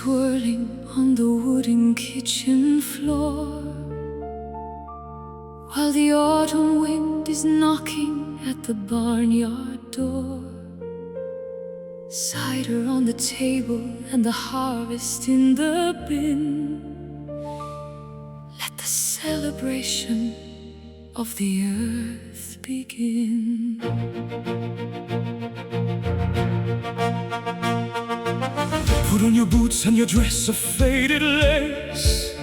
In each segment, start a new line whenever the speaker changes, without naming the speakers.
swirling on the wooden kitchen floor, while the autumn wind is knocking at the barnyard door. Cider on the table and the harvest in the bin. Let the celebration of the earth begin.
Put on your boots and your dress of faded lace.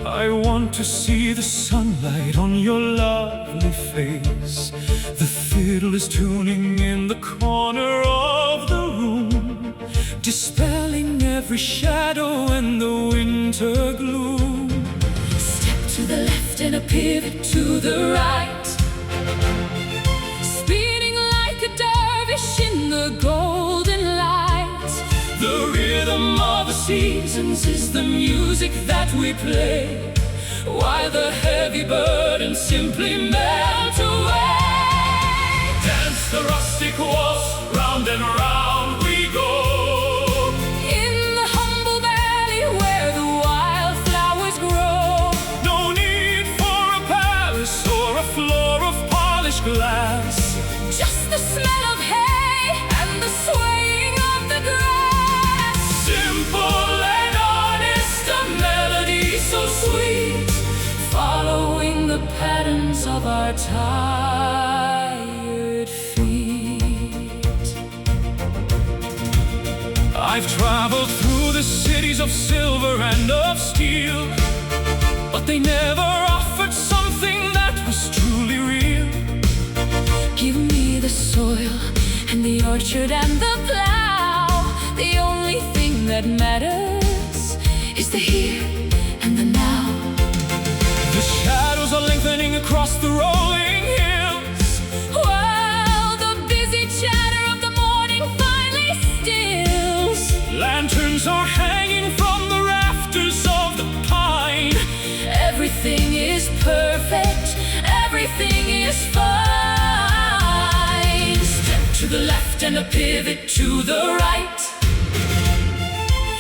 I want to see the sunlight on your lovely face. The fiddle is tuning in the corner of the room, dispelling every shadow and the winter gloom.
Step to the left and a pivot to the right, spinning like a dervish in the golden light.
The rhythm of the seasons is the music that we play, while the heavy burdens simply melt away. Dance the rustic waltz, round and round we go.
In the humble valley where the wildflowers grow.
No need for a palace or a floor of polished glass,
Just the smell of hay and the swaying of the grass.
simple and honest, a melody so sweet,
Following the patterns of our tired feet.
I've traveled through the cities of silver and of steel, but they never offered something that was truly real.
Give me the soil and the orchard and the plow. The only thing that matters is the here and the now.
The shadows are lengthening across the rolling hills,
While the busy chatter of the morning finally stills.
lanterns are hanging from the rafters of the pine.
Everything is perfect, everything is fine. Step to the left and a pivot to the right,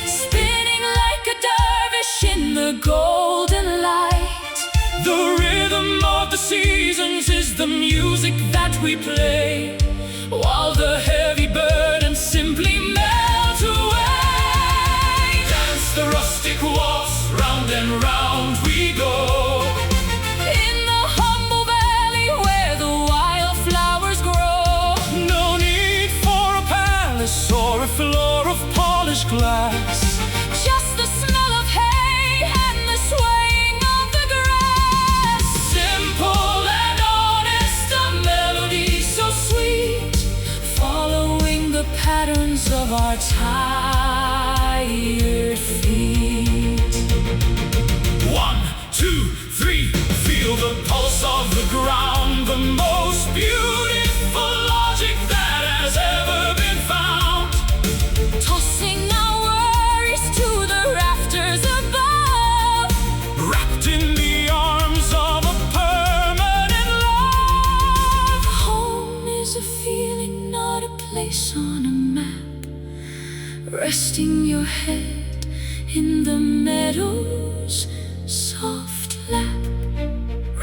spinning like a dervish in the golden light.
The rhythm of the seasons is the music that we play, while the heavy burdens simply melt away. Dance the rustic waltz, round and round we go.
In the humble valley where the wildflowers grow.
No need for a palace or a floor of polished glass,
Just the smell of hay and the swaying of the grass.
simple and honest,
A melody so sweet, following the patterns of our tired feet.
1, 2, 3, feel the pulse of the ground, the most beautiful logic that has ever been found.
Tossing our worries to the rafters above,
Wrapped in the arms of a permanent love.
home is a feeling, not a place on a map. Resting your head in the meadow's soft lap,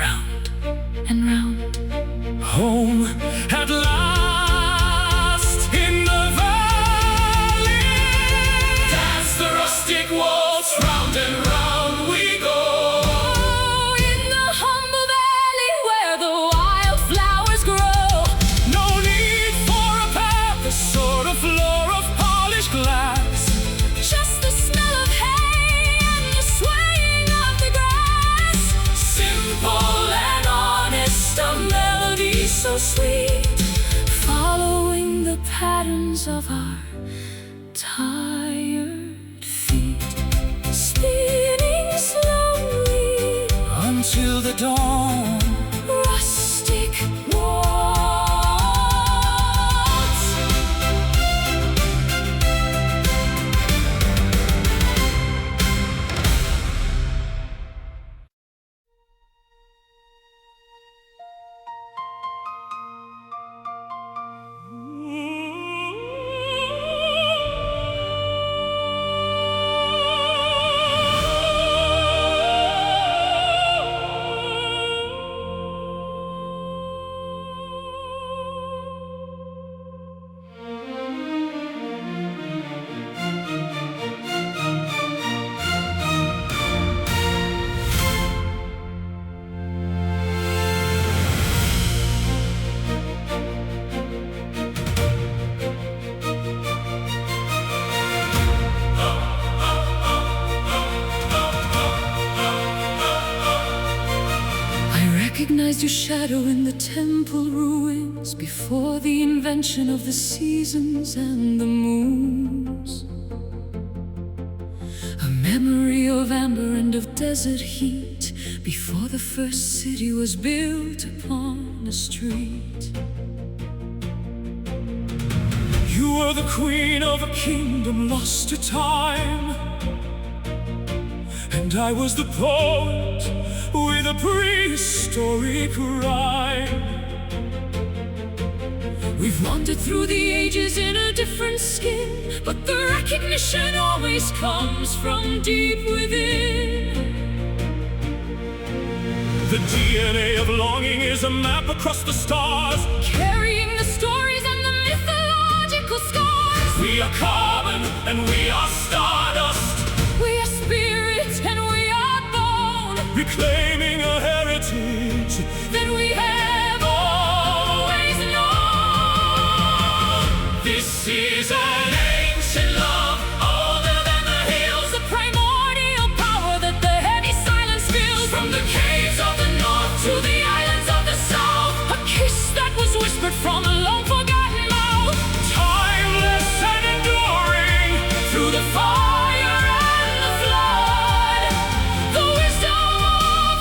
round and round.
Home at last in the valley. Dance the rustic waltz, round and round we go.
In the humble valley where the wildflowers grow.
No need for a palace or a floor of polished glass,
Just the smell of hay and the swaying of the grass.
simple and honest,
A melody so sweet, following the patterns of our tired feet. Spinning slowly
until the dawn.
rustic waltz. cast your shadow in the temple ruins before the invention of the seasons and the moons. A memory of amber and of desert heat before the first city was built upon a street.
You were the queen of a kingdom lost to time, and I was the poet with a prehistoric rhyme.
We've wandered through the ages in a different skin, but the recognition always comes from deep within.
The DNA of longing is a map across the stars,
carrying the stories and the mythological scars.
We are carbon and we are stardust,
we are spirit and we are bone,
reclaiming a heritage
that we have always known.
This is an ancient love, older than the hills,
the primordial power that the heavy silence fills.
From the caves of the north to the islands of the south,
a kiss that was whispered from a long forgotten mouth.
Timeless and enduring
through the fire and the flood, the wisdom of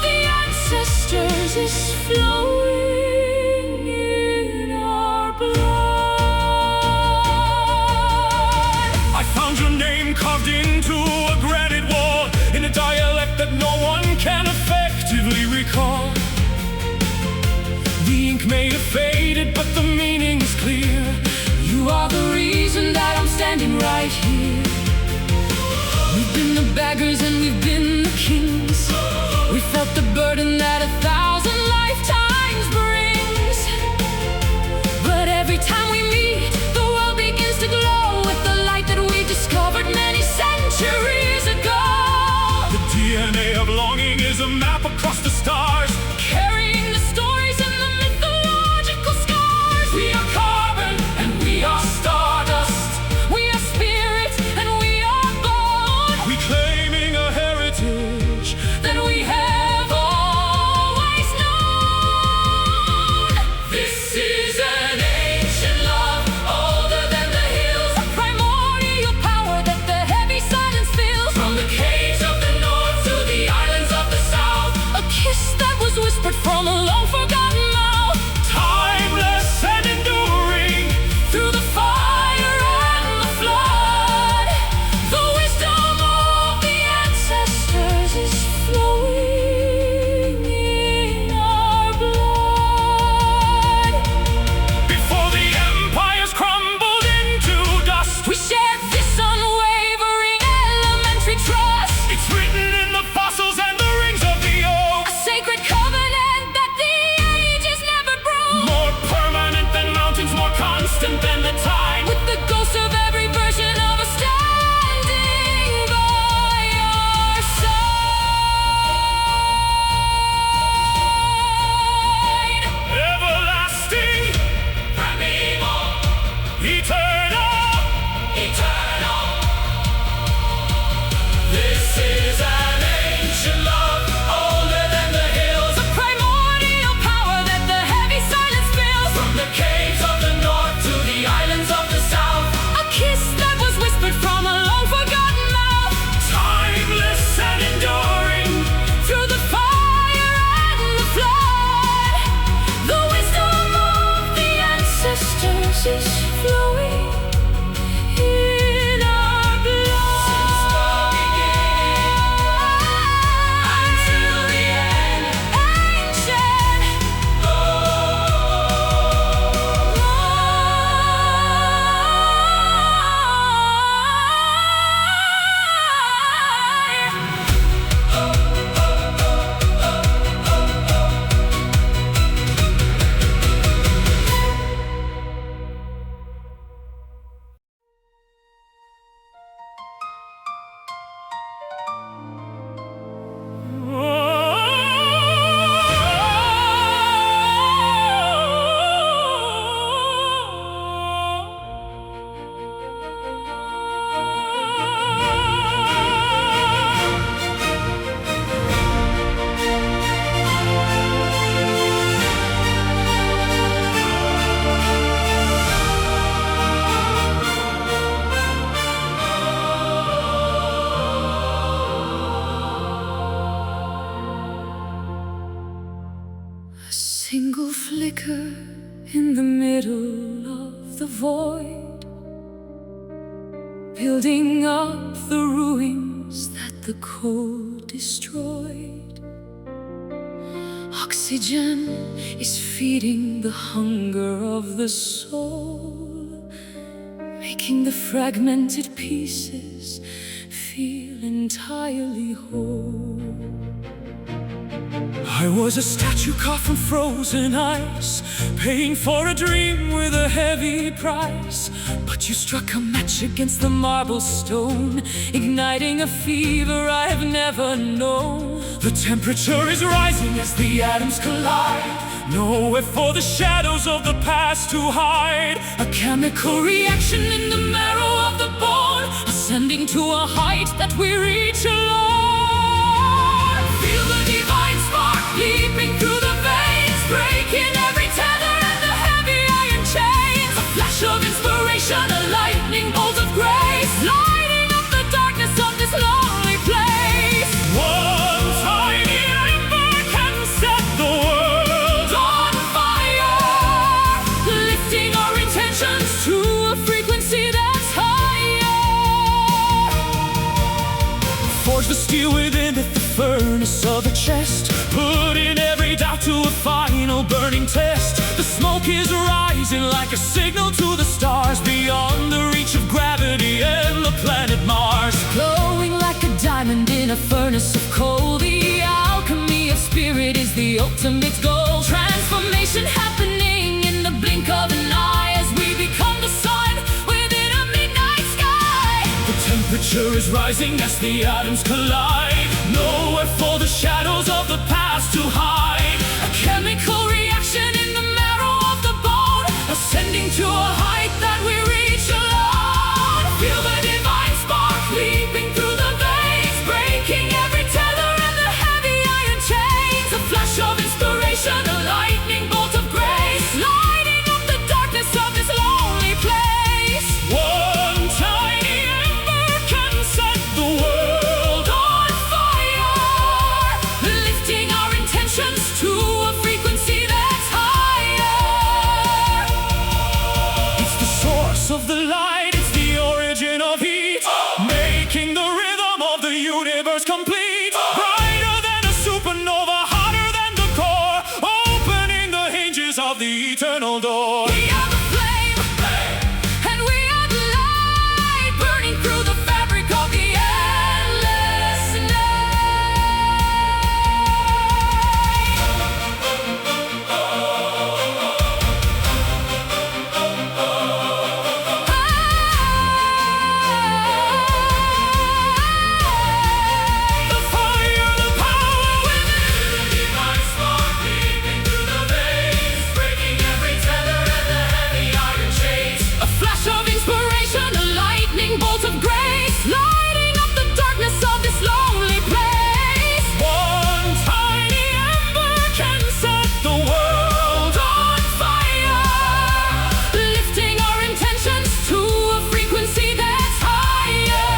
will flicker in the middle of the void, building up the ruins that the cold destroyed. Oxygen is feeding the hunger of the soul, making the fragmented pieces feel entirely whole.
I was a statue carved from frozen ice, paying for a dream with a heavy price. But you struck a match against the marble stone, igniting a fever I have never known. The temperature is rising as the atoms collide, nowhere for the shadows of the past to hide.
A chemical reaction in the marrow of the bone, ascending to a height that we reach alone. Feel the divine spark leaping through the veins, breaking every tether and the heavy iron chains. A flash of inspiration, a lightning bolt of grace, lighting up the darkness of this lonely place.
One tiny ember can set the world
On fire, lifting our intentions to a frequency that's higher.
Forge the steel within it, the furnace of a chest, putting every doubt to a final burning test. The smoke is rising like a signal to the stars, beyond the reach of gravity and the planet Mars.
Glowing like a diamond in a furnace of coal, the alchemy of spirit is the ultimate goal. Transformation happening in the blink of an eye, as we become the sun within a midnight sky.
The temperature is rising as the atoms collide, nowhere for the shadows of the past to hide.
A chemical reaction in the marrow of the bone, ascending to a height that we reach alone. Feel the divine spark leaping through the veins, breaking every tether and the heavy iron chains. A flash of inspiration, a lightning bolt of grace, lighting up the darkness of this lonely place.
One tiny ember can set the world
On fire, lifting our intentions to a frequency that's higher.
It's the source of the light, it's the origin of heat, making the rhythm of the universe complete. Brighter than a supernova, hotter than the core, opening the hinges of the eternal door.
We are the flame, and we are the light, burning through the fabric of the endless
The fire, the power within,
the divine spark leaping through the veins, breaking every tether and the heavy iron chains. A flash of inspiration, a lightning bolt of grace, lighting up the darkness of this lonely place.
one tiny ember can set the world
On fire, lifting our intentions to a frequency that's higher.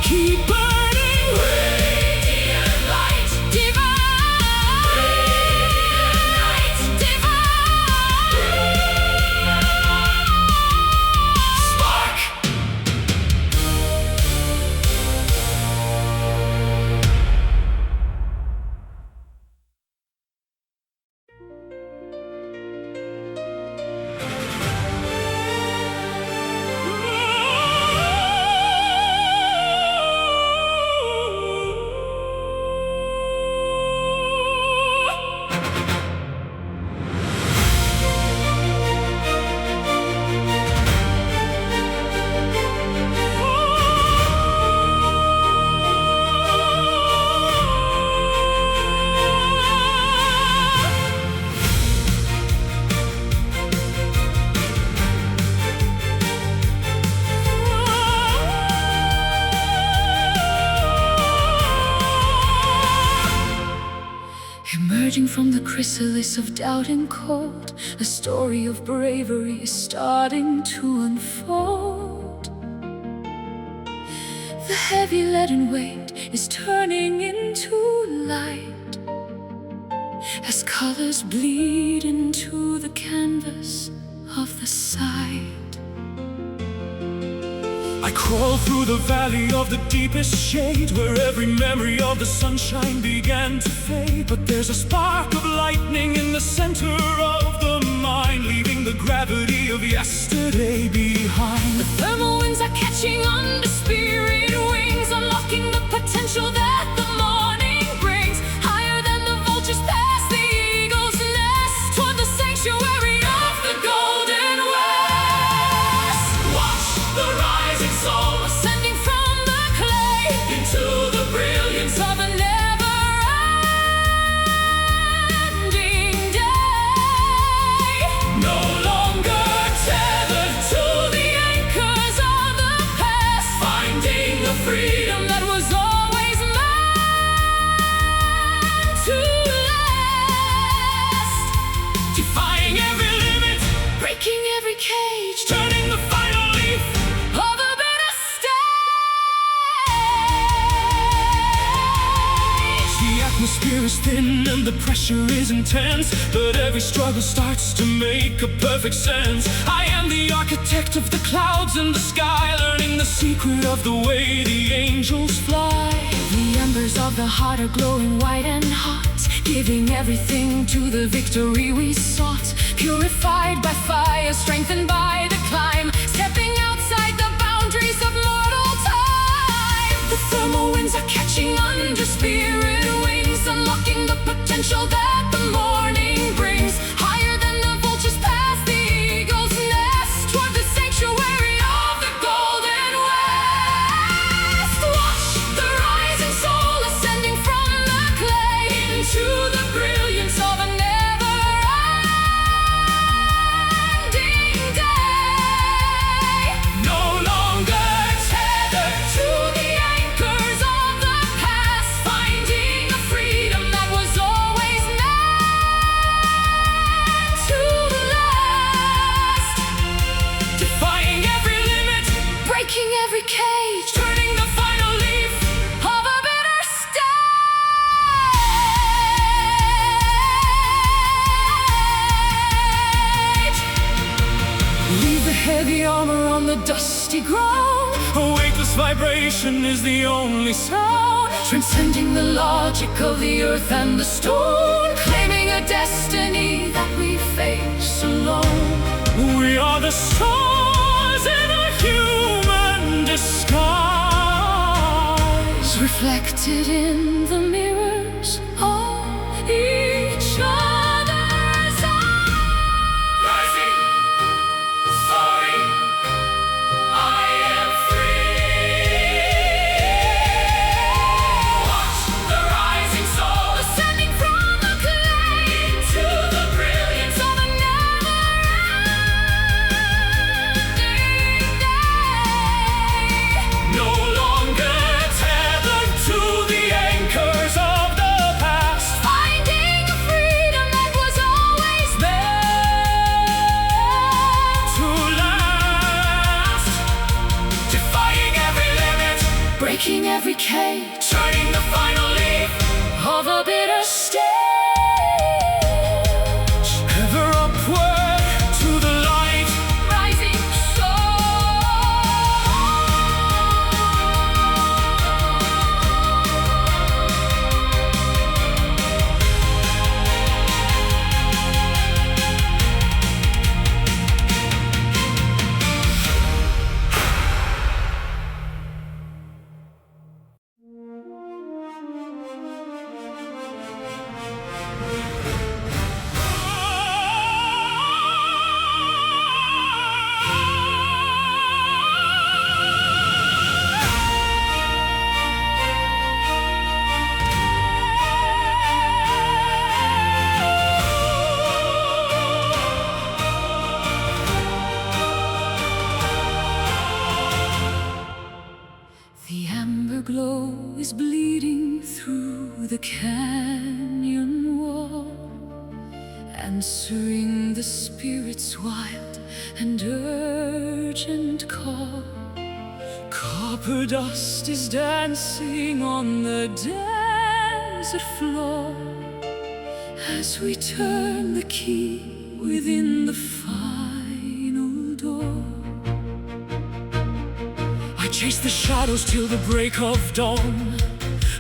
Keep burning, radiant light, divine, radiant light, divine, spark. Emerging from the chrysalis of doubt and cold, a story of bravery is starting to unfold. The heavy leaden weight is turning into light, as colors bleed into the canvas of the side.
I crawl through the valley of the deepest shade, where every memory of the sunshine began to fade. But there's a spark of lightning in the center of the mind, leaving the gravity of yesterday behind.
The thermal winds are catching under spirit wings, unlocking the potential that the morning brings. Higher than the vultures past the eagle's nest, toward the sanctuary of the golden west. Watch the rising soul ascending from the clay into the brilliance of a never-ending day. No longer tethered to the anchors of the past, finding the freedom that was always meant to last. Defying every limit, breaking every cage, turning the final leaf of a bitter stage.
The atmosphere is thin and the pressure is intense, but every struggle starts to make a perfect sense. I am the architect of the clouds and the sky, learning the secret of the way the angels fly.
The embers of the heart are glowing white and hot, giving everything to the victory we sought. Purified by fire, strengthened by the climb, stepping outside the boundaries of mortal time. The thermal winds are catching under spirit wings, unlocking the potential that the morning brings. Higher than the vultures past the eagle's nest, toward the sanctuary of the golden west. Watch the rising soul ascending from the clay into the brilliance of a never-ending day.
No longer
Tethered to the anchors of the past, finding a freedom that was always meant to last.
defying every limit,
Breaking every cage, turning the final leaf of a bitter stage. Leave the heavy armor on the dusty ground.
a weightless vibration is the only sound.
Transcending the logic of the earth and the stone, claiming a destiny that we face alone.
We are the stars in a human disguise,
Reflected in the mirrors of each other's eyes.
rising, soaring. I am free. Watch the rising soul
Ascending from the clay
into the brilliance
of a never-ending day.
no longer tethered to the anchors of the past.
Finding a freedom that was always meant
To last, defying every limit,
breaking every cage
turning the final leaf
of a bitter stage.
ever upward to the light.
Rising The amber glow is bleeding through the canyon wall, answering the spirit's wild and urgent call.
Copper dust is dancing on the desert floor,
as we turn the key within the final door.
I chase the shadows till the break of dawn,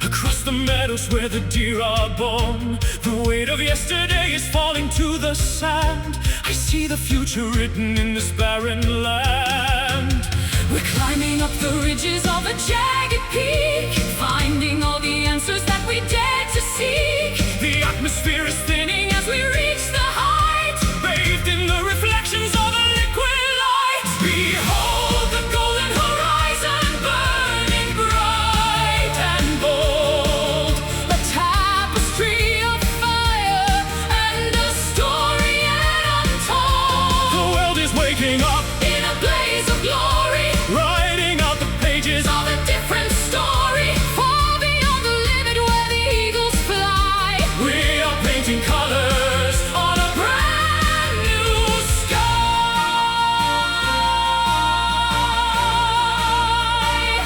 across the meadows where the deer are born. The weight of yesterday is falling to the sand. I see the future written in this barren land.
We're climbing up the ridges of a jagged peak, finding all the answers that we dared to seek.
The atmosphere is thinning as we reach the height, bathed in the reflections of a liquid light.
Behold the golden horizon, burning bright and bold, a tapestry of fire and a story yet untold.
The world is waking up
In a blaze of glory,
writing out the pages
of a different story, far beyond the limit where the eagles fly.
We are painting colors
On a brand new sky.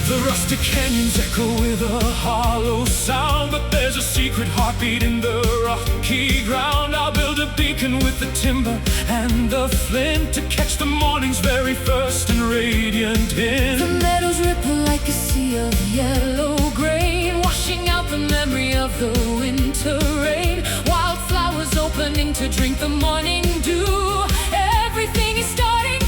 The rustic canyons echo with a hollow sound, but there's a secret heartbeat in the rocky ground. I'll build a beacon with the timber and the flint to catch the morning's very first and radiant
The
hint.
meadows ripple like a sea of yellow grain, washing out the memory of the winter rain. Wildflowers opening to drink the morning dew. Everything is starting,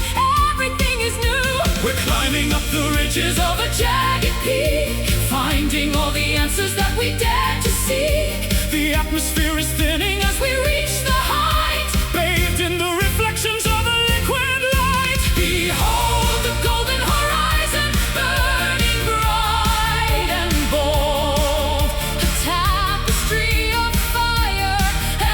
everything is new.
We're climbing up the ridges
Of a jagged peak, finding all the answers that we dared to seek.
the atmosphere is thinning
As we reach the height,
bathed in the reflections of a liquid light.
behold the golden horizon, burning bright and bold, a tapestry of fire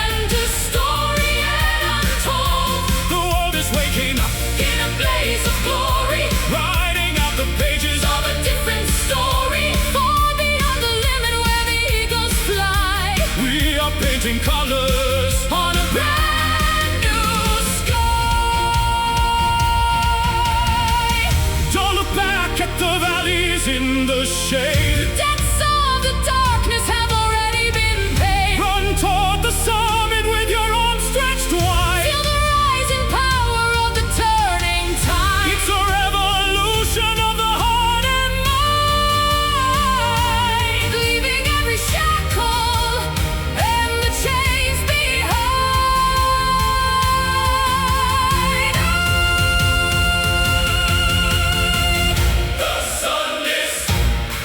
and a story yet untold.
The world is waking up,
In a blaze of glory,
writing out the pages
of a different story, far beyond the limit where the eagles fly.
We are painting colors
On a brand new sky.
Don't look back at the valleys in the shade.
Debts of the darkness have already been paid.
Run toward the summit with your arms stretched wide.
Feel the rising power of the turning tide.
It's a revolution of the heart and mind.
Leaving every shackle and the chains behind.
The sun is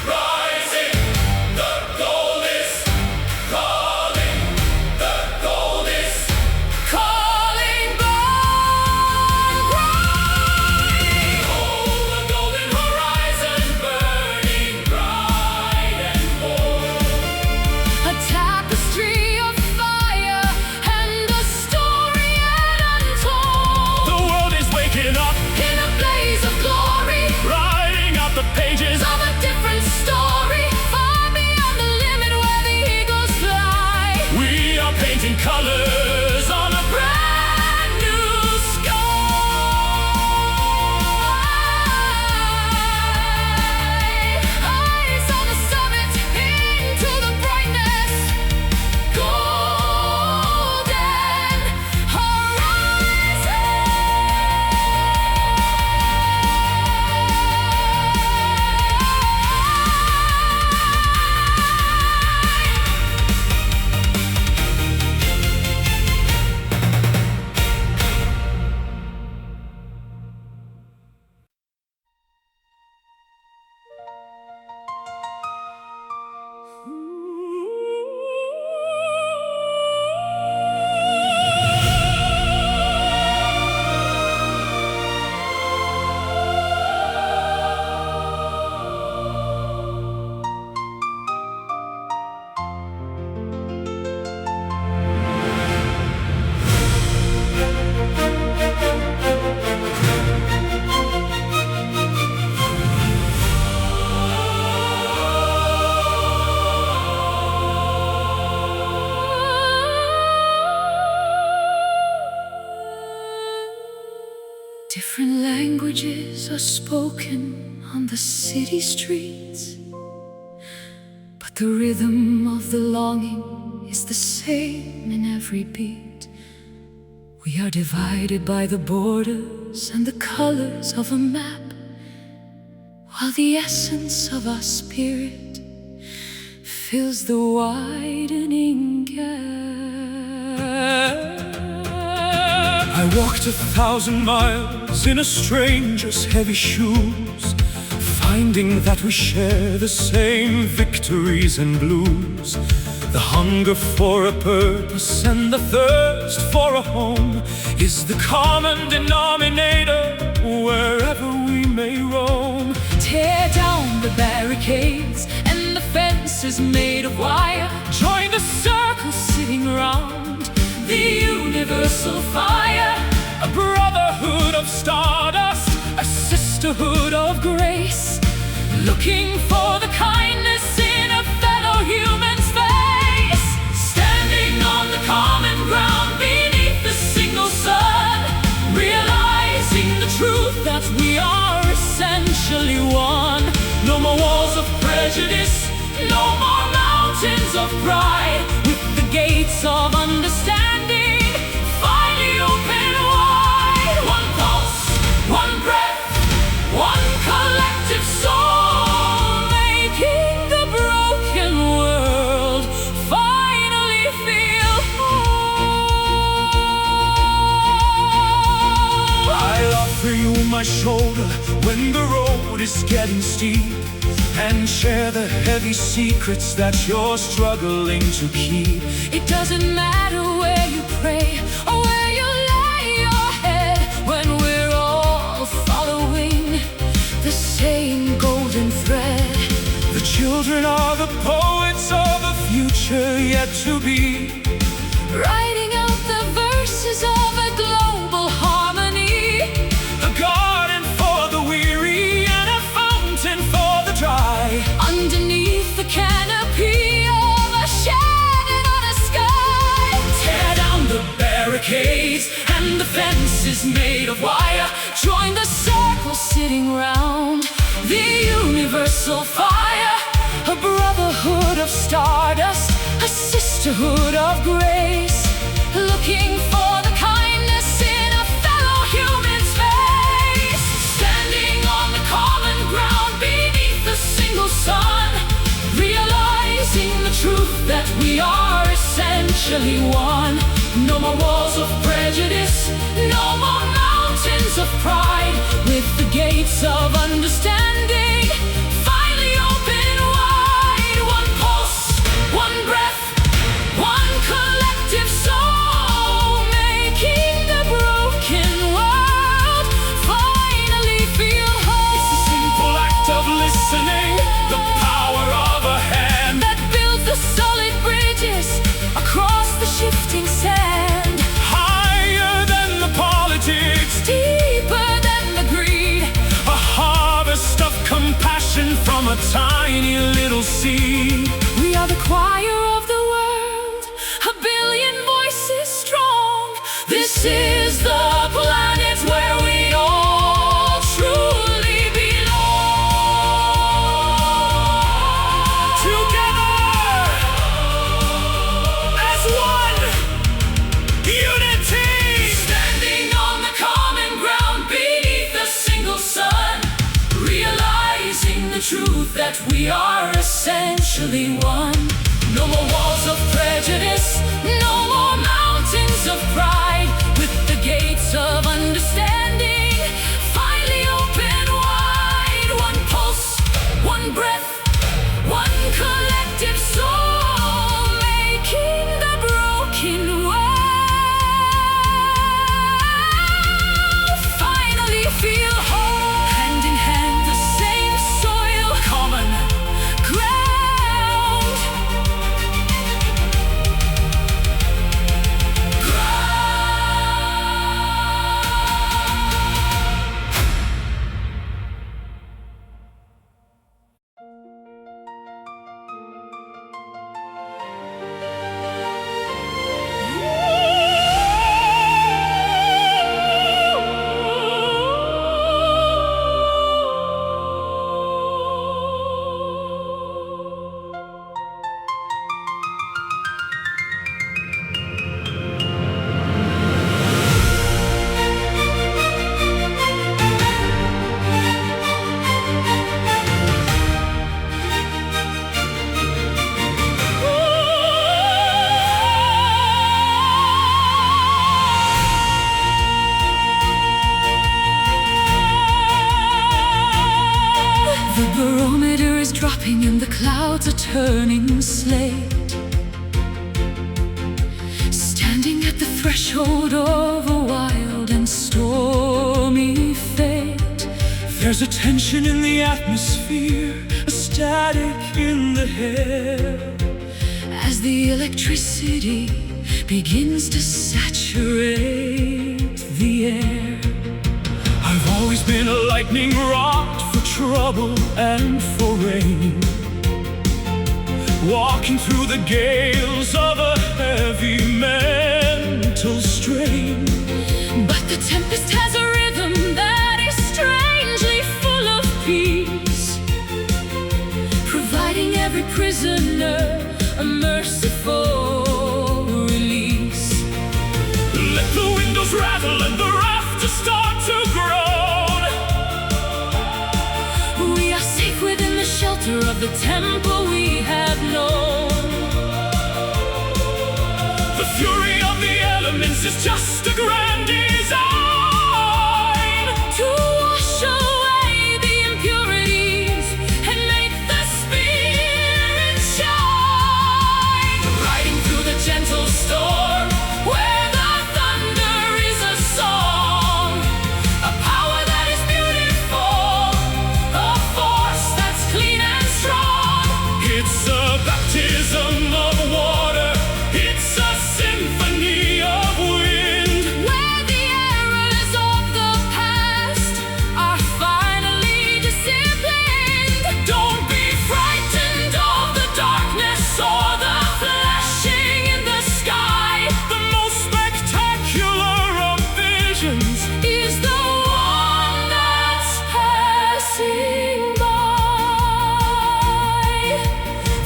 rising, the gold is calling, the gold is
Calling back.
Behold the golden horizon, burning bright and bold.
A tapestry of fire and a story yet untold.
The world is waking up,
In a blaze of glory,
writing out the pages
of a different story, far beyond the limit where the eagles fly.
We are painting colors on a
Brand new sky. Eyes on the summit, into the brightness. Golden Different languages are spoken on the city streets, but the rhythm of the longing is the same in every beat. We are divided by the borders and the colors of a map, while the essence of our spirit fills the widening gap.
I walked 1,000 miles in a stranger's heavy shoes, finding that we share the same victories and blues. The hunger for a purpose and the thirst for a home is the common denominator wherever we may roam.
Tear down the barricades and the fences made of wire. Join the circle sitting round the universal fire.
A brotherhood of stardust,
A sisterhood of grace, looking for the kindness in a fellow human's face. Standing on the common ground beneath the single sun, realizing the truth that we are essentially one. No more walls of prejudice, no more mountains of pride. With the gates of understanding finally open wide. One pulse, one breath, one collective soul, making the broken world finally feel whole.
I'll offer you my shoulder when the road is getting steep, and share the heavy secrets that you're struggling to keep.
It doesn't matter where you pray or where you lay your head, when we're all following the same golden thread.
The children are the poets of a future yet to be,
Writing out the verses of a global harmony.
a garden for the weary and a fountain for the dry.
Underneath the canopy of a shattered on a sky. Tear down the barricades and the fences made of wire. Join the circle sitting round the universal fire. A brotherhood of stardust, a sisterhood of grace, looking for the kindness in a fellow human's face. Standing on the common ground beneath the single sun, realizing the truth that we are essentially one. No more walls of prejudice, no more mountains of pride. With the gates of understanding finally open wide. One pulse, one breath, one collective soul, making the broken world finally feel whole.
It's the simple act of listening, the power of a hand,
that builds the solid bridges across the shifting sand.
higher than the politics,
Deeper than the greed,
a harvest of compassion from a tiny little seed.
we are the choir of the world, a billion voices strong. This is the planet where we all truly belong.
Together as one, unity.
Standing on the common ground beneath the single sun, realizing the truth that we are essentially one. No more walls of prejudice, no more mountains of pride. With the gates of understanding finally open wide. One pulse, one breath, one collective soul, making the broken world finally feel whole. Hand in hand, the same soil,
Common
ground. Ground. is dropping and the clouds are turning slate. Standing at the threshold of a wild and stormy fate.
There's a tension in the atmosphere, a static in the air,
as the electricity begins to saturate the air.
I've always been a lightning rod for trouble and for rain, walking through the gales of a heavy mental strain.
But the tempest has a rhythm that is strangely full of peace, providing every prisoner a merciful release.
Let the windows rattle and the rafters start to groan.
We are safe within the shelter of the temple we have known.
The fury of the elements is just a grand design
to wash away the impurities and make the spirit shine.
riding through the gentle storm
Where the thunder is a song,
a power that is beautiful,
a force that's clean and strong.
it's a baptism of water, it's a symphony of wind.
Where the errors of the past are finally disciplined.
Don't be
Frightened of the darkness or the flashing in the sky.
the most spectacular of visions.
Is the one that's passing by.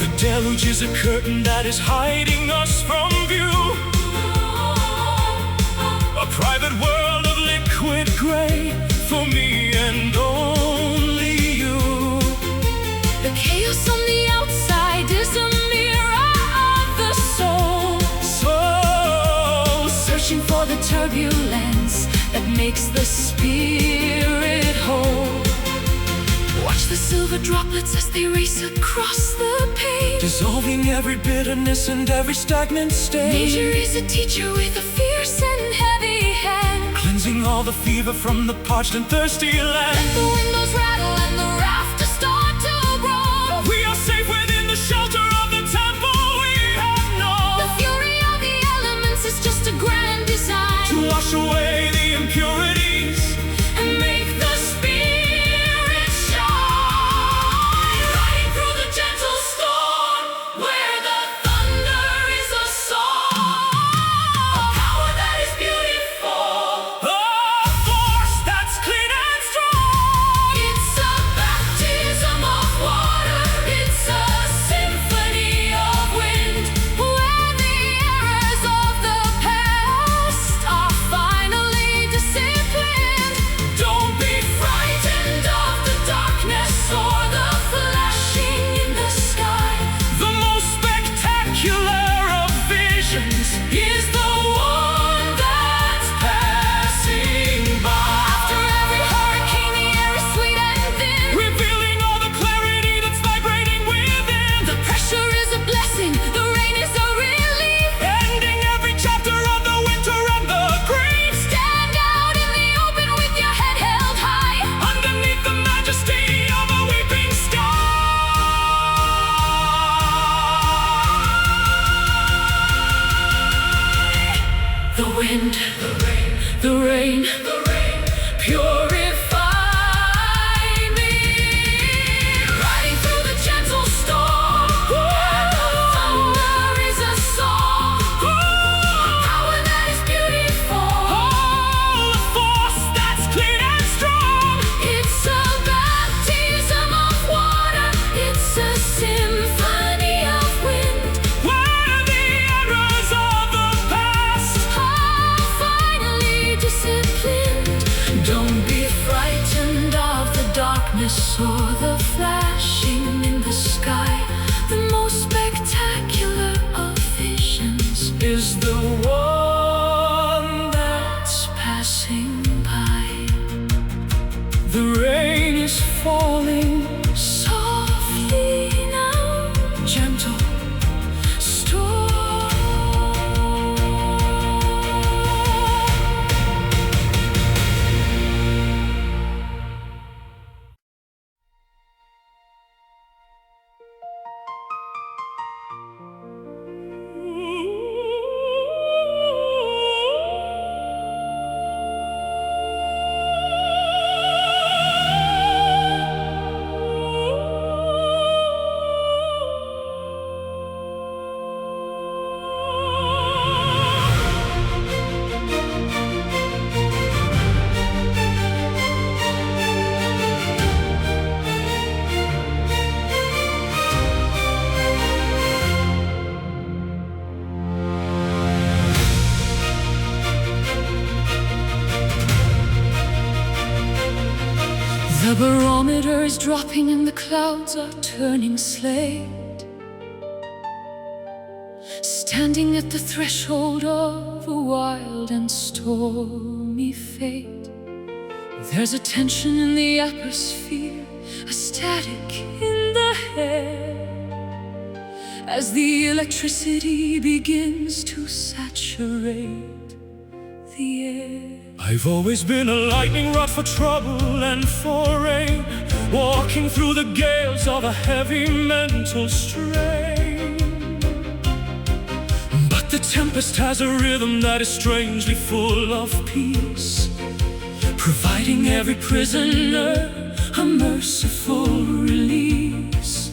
The deluge is a curtain that is hiding us from view, a private world of liquid gray for me and only you.
The chaos on the outside is a mirror of the soul,
So
searching for the turbulence that makes the spirit whole. Watch the silver droplets as they race across the page.
dissolving every bitterness and every stagnant stage,
Nature is a teacher with a fierce and heavy hand.
cleansing all the fever from the parched and thirsty
Let
land.
the windows rattle and the rafters start to groan.
We are safe within the shelter of the temple we have
The
known,
fury of the elements is just a grand design
to wash away the impurities
and make the spirit shine. Riding through the gentle storm where the thunder is a song, a power that is beautiful,
a force that's clean and strong.
it's a baptism of water, it's a symphony of wind. Where the errors of the past are finally disciplined.
Don't be
Frightened of the darkness or the flashing in the sky.
the most spectacular of visions
Is the one that's passing by. After every hurricane, the air is sweet and thin.
revealing all the clarity that's vibrating within,
The pressure is a blessing, the rain is a relief.
ending every chapter of the winter and the grief.
Stand out in the open with your head held high.
Underneath the majesty of a weeping sky.
The wind, the rain, purify me. Riding through the gentle storm where the thunder is a song, a power that is beautiful,
Oh, a force that's clean and strong.
it's a baptism of water, it's a symphony of wind.
Where the errors of the past
Are dropping and the clouds are turning slate, standing at the threshold of a wild and stormy fate. There's a tension in the atmosphere, a static in the air, as the electricity begins to saturate the air.
I've always been a lightning rod for trouble and for rain, walking through the gales of a heavy mental strain. But the tempest has a rhythm that is strangely full of peace, providing every prisoner a merciful release.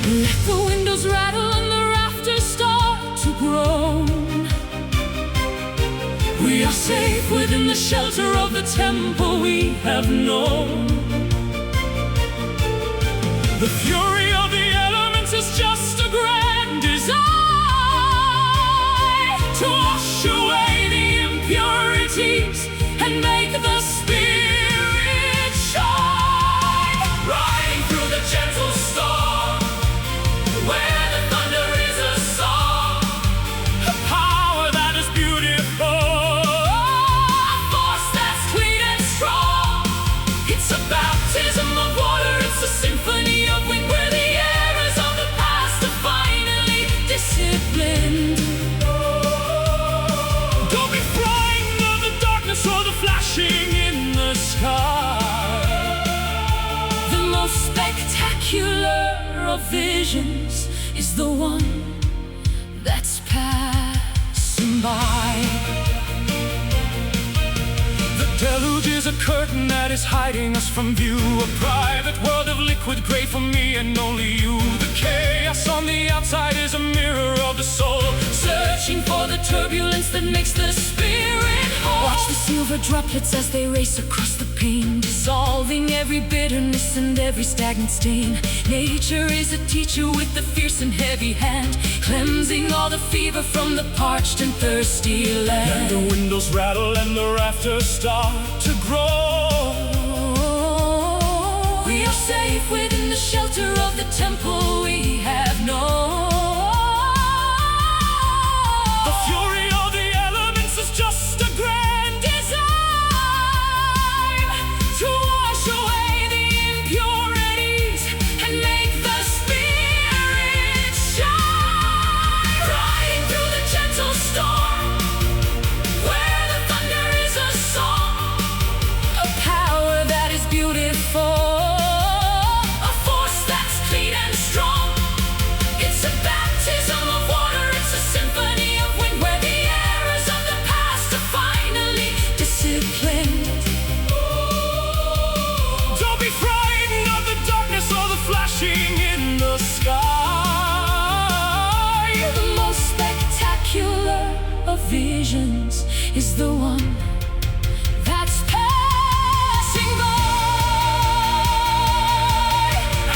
Let the windows rattle and the rafters start to groan. We are safe within the shelter of the temple we have known. The fury of the elements is just a grand design to wash away the impurities and make the spirit shine. Riding through the gentle storm, where the thunder is a song, a power that is beautiful, a force that's clean and strong. It's a baptism of water, it's a symphony of wind, where the errors of the past are finally disciplined. Don't be frightened of the darkness or the flashing in the sky. The most spectacular of visions is the one that's passing by. The deluge is a curtain that is hiding us from view, a private world of liquid gray for me and only you. The chaos on the outside is a mirror of the soul, searching for the turbulence that makes the spirit whole. Watch the silver droplets as they race across the pane, dissolving every bitterness and every stagnant stain. Nature is a teacher with a fierce and heavy hand, cleansing all the fever from the parched and thirsty land. And the windows rattle and the rafters start to grow.
We are safe within the shelter of the temple we have known.
The fury of the elements is just a grand design to wash away the impurities and make the spirit shine. Riding through the gentle storm, where the thunder is a song, a power that is beautiful, a force that's clean and strong. It's a baptism of water, it's a symphony of wind, where the errors of the past are finally disciplined. Don't be frightened of the darkness or the flashing in the sky.
The most spectacular of visions is the one that's passing by.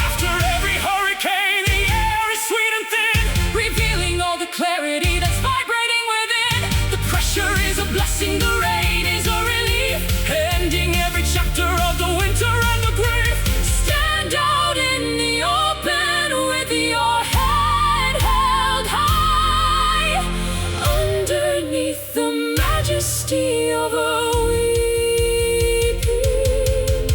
After every hurricane, the air is sweet and thin,
Revealing all the clarity that's vibrating within. The pressure is a blessing, the rain is a relief,
ending every chapter of the winter and the grief.
stand out in the open with your head held high, underneath the majesty of a weeping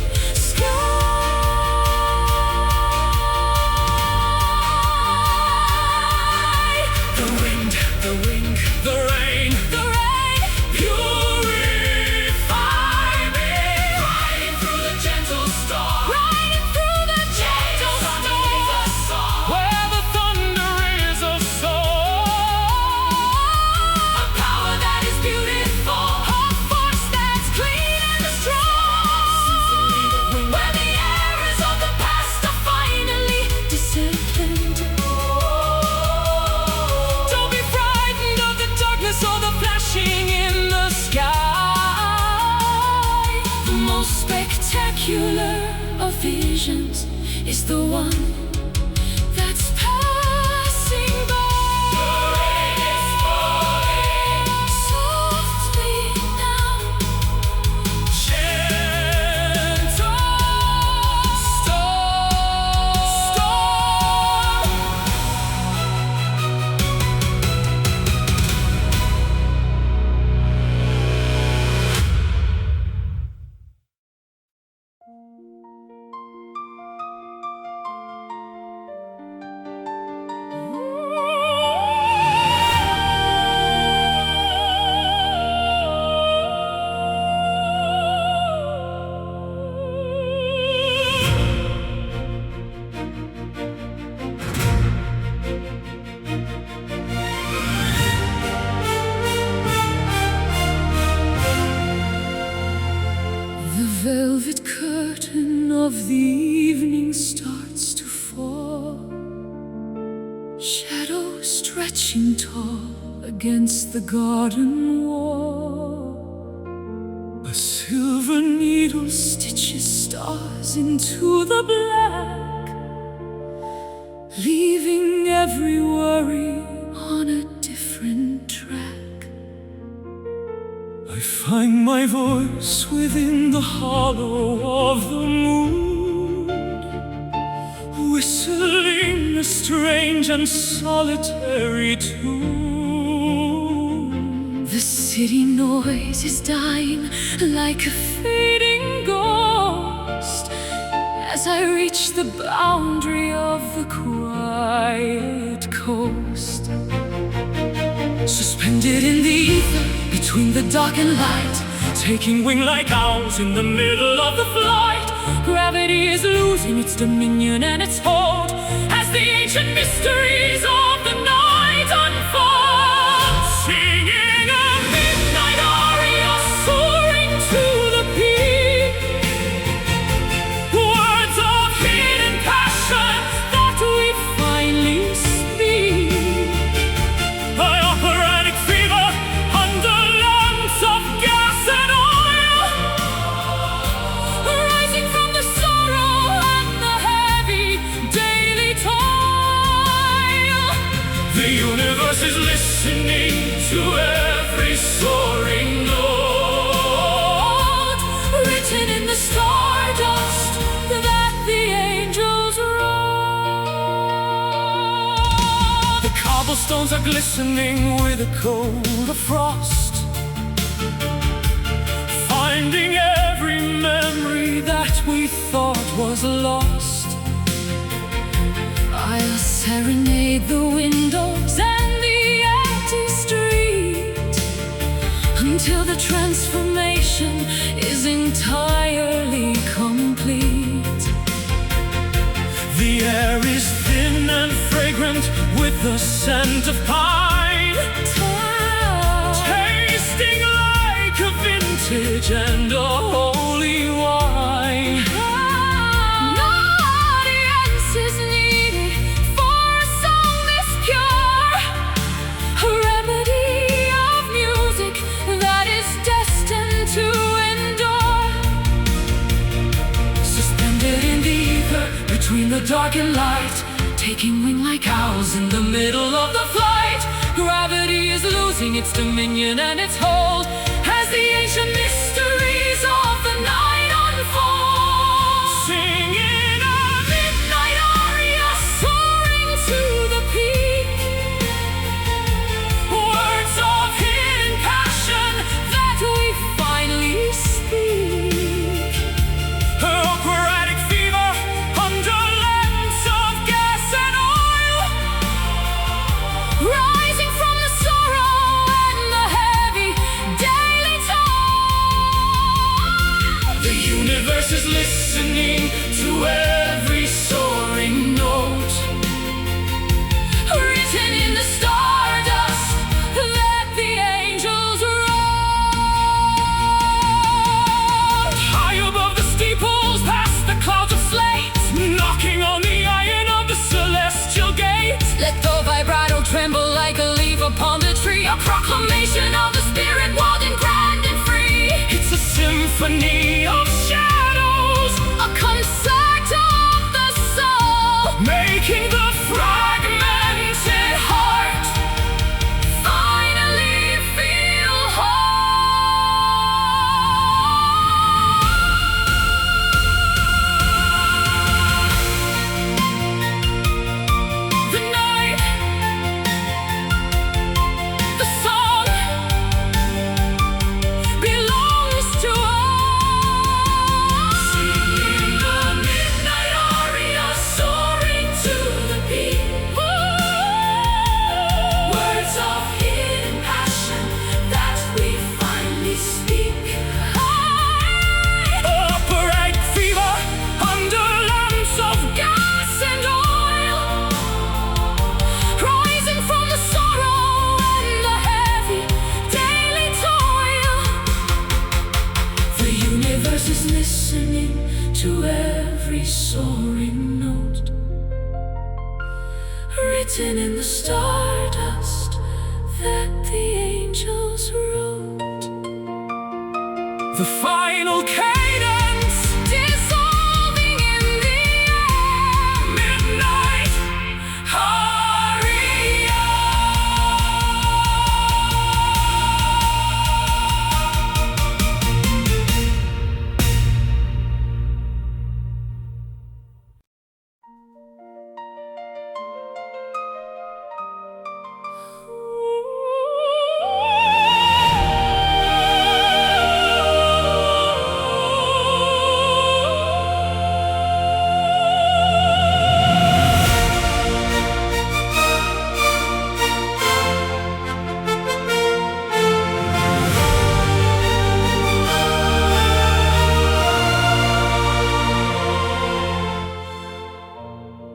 sky.
The wind, the wind, the rain,
The rain
purify me.
riding through the gentle storm, riding through the gentle storm,
Where the thunder is a song,
a power that is beautiful, a force that's clean and strong, where the errors of the past are finally disciplined.
Don't be frightened of the darkness or the flashing in the sky.
The most spectacular of visions is the one that's passing by. Softly now,
Gentle
stretching tall against the garden wall.
A silver needle
Stitches stars into the black, leaving every worry on a different track.
I find my voice within the hollow of the moon, whistling a strange and solitary tune.
The city noise is dying like a fading ghost as I reach the boundary of the quiet coast.
Suspended in the ether between the dark and light, taking wing like owls in the middle of the flight.
Gravity is losing its dominion and its hold
as the ancient mysteries of the night unfold. Singing a midnight aria, soaring to the peak, words of hidden passion
that we finally speak.
By operatic fever under lamps of gas and oil,
rising from the sorrow and the heavy daily toil.
The universe is listening to every soaring note,
written in the stardust that the angels wrote.
The cobblestones are glistening with a coat of frost, finding every memory that we thought was lost.
I'll serenade the windows and the empty street until the transformation is entirely complete.
The air is thin and fragrant with the scent of pine, tasting like a vintage and a holy wine.
No audience is needed for a song this pure, a remedy of music that is destined to endure.
Suspended in the ether between the dark and light,
Taking wing like owls in the middle of the flight. Gravity is losing its dominion and its hold as the ancient mysteries of the night unfold.
singing a
Midnight aria, soaring to the peak,
words of hidden passion
that we finally speak.
operatic fever under lamps of gas and oil,
Rising from the sorrow and the heavy daily toil.
the universe is listening to every soaring note,
Written in the stardust that the angels wrote.
high above the steeples, past the clouds of slate, knocking on the iron of the celestial gate.
Let the vibrato tremble like a leaf upon the tree, a proclamation of the spirit wild and grand and free.
It's a symphony of shadows,
A concert of the soul,
making the fragmented heart
finally feel whole.
the night,
The song belongs to us.
singing the midnight aria, soaring to the peak.
Words of hidden passion that we finally speak.
Operatic fever under lamps of
Gas and oil, rising from the sorrow and the heavy daily toil.
the universe is
Listening to every soaring note, written in the stardust
the final cadence
dissolving in the air.
Midnight aria.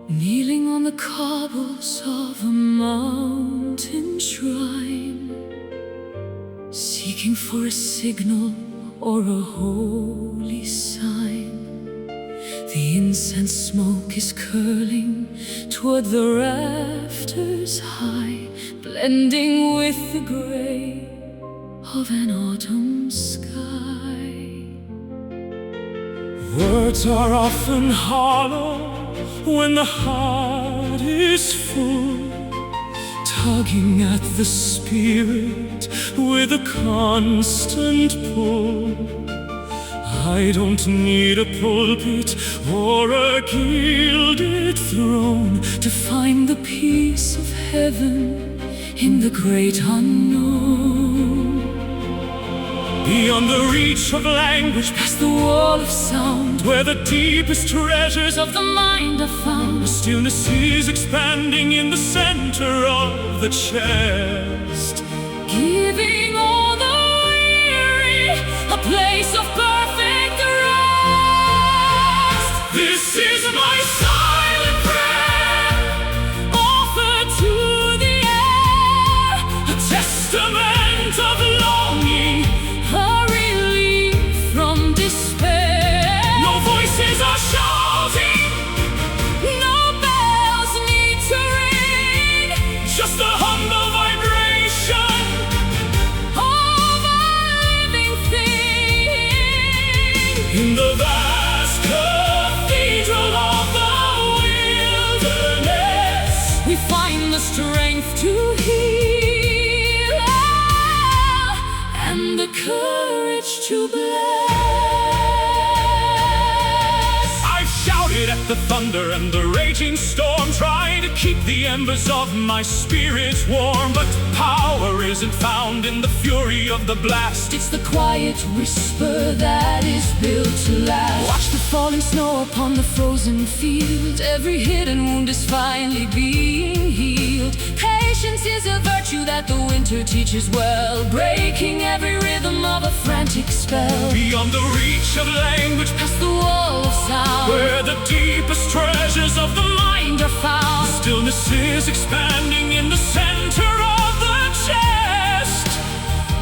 Kneeling on the cobbles of a mountain shrine, seeking for a signal or a holy sign. The incense smoke is curling toward the rafters high, blending with the gray of an autumn sky.
Words are often hollow when the heart is full, tugging at the spirit with a constant pull. I don't need a pulpit or a gilded throne to find the peace of heaven in the great unknown. Beyond the reach of language,
Past the wall of sound,
where the deepest treasures
of the mind are found.
stillness is expanding in the center of the chest.
Giving all the weary a place of perfect rest.
This is my silent prayer,
Offered to the air,
a testament of longing.
a relief from despair.
No voices are shouting,
No bells need to ring,
just a humble vibration.
of a living thing.
In the vast cathedral of the wilderness,
We find the strength to heal and the courage to bless.
I've shouted at the thunder and the raging storm, trying to keep the embers of my spirit warm. But power isn't found in the fury of the blast.
It's the quiet whisper that is built to last. Watch the falling snow upon the frozen field. Every hidden wound is finally being healed. Patience is a virtue that the winter teaches well, breaking every rhythm of a frantic spell.
Beyond the reach of language,
Past the wall of sound,
where the deepest treasures of the mind
are found.
stillness is expanding in the center of the chest.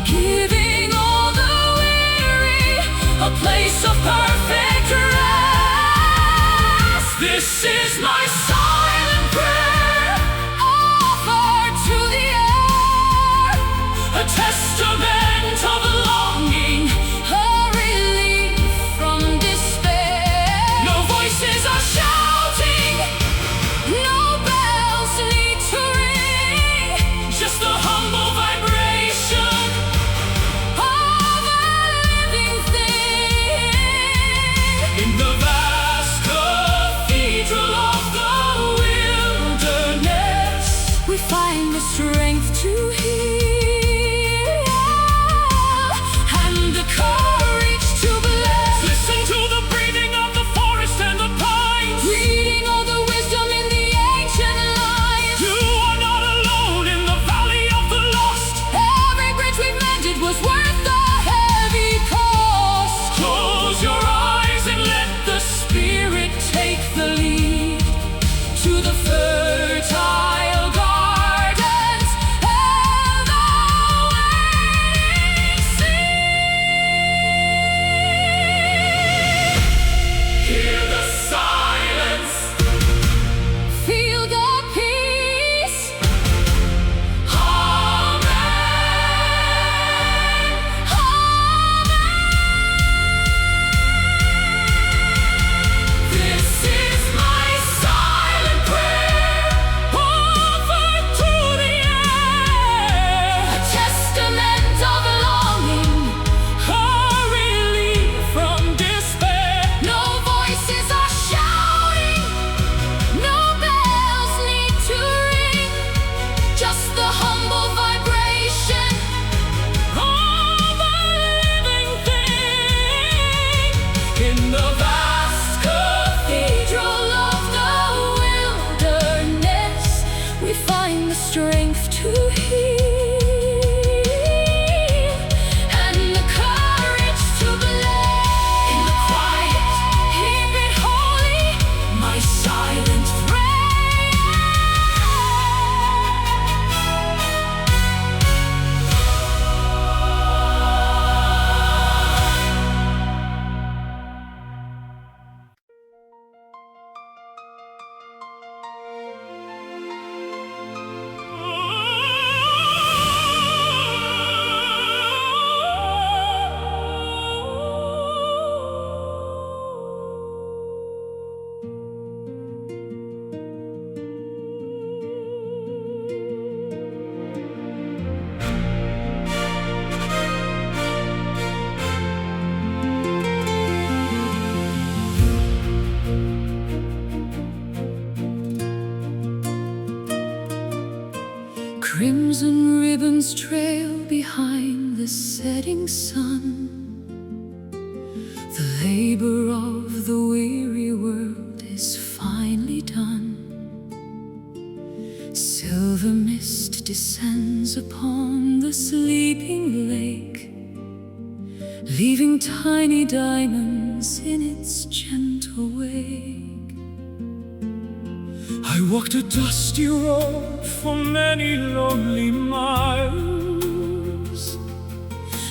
Giving all the weary a place of perfect rest.
This is my silent prayer,
Offered to the air,
a testament of longing.
a relief from despair.
No voices are shouting,
No bells need to ring,
just a humble vibration.
of a living thing. Crimson ribbons trail behind the setting sun. The labor of the weary world is finally done. Silver mist descends upon the sleeping lake, leaving tiny diamonds in its gentle wake.
I walked a dusty road for many lonely miles,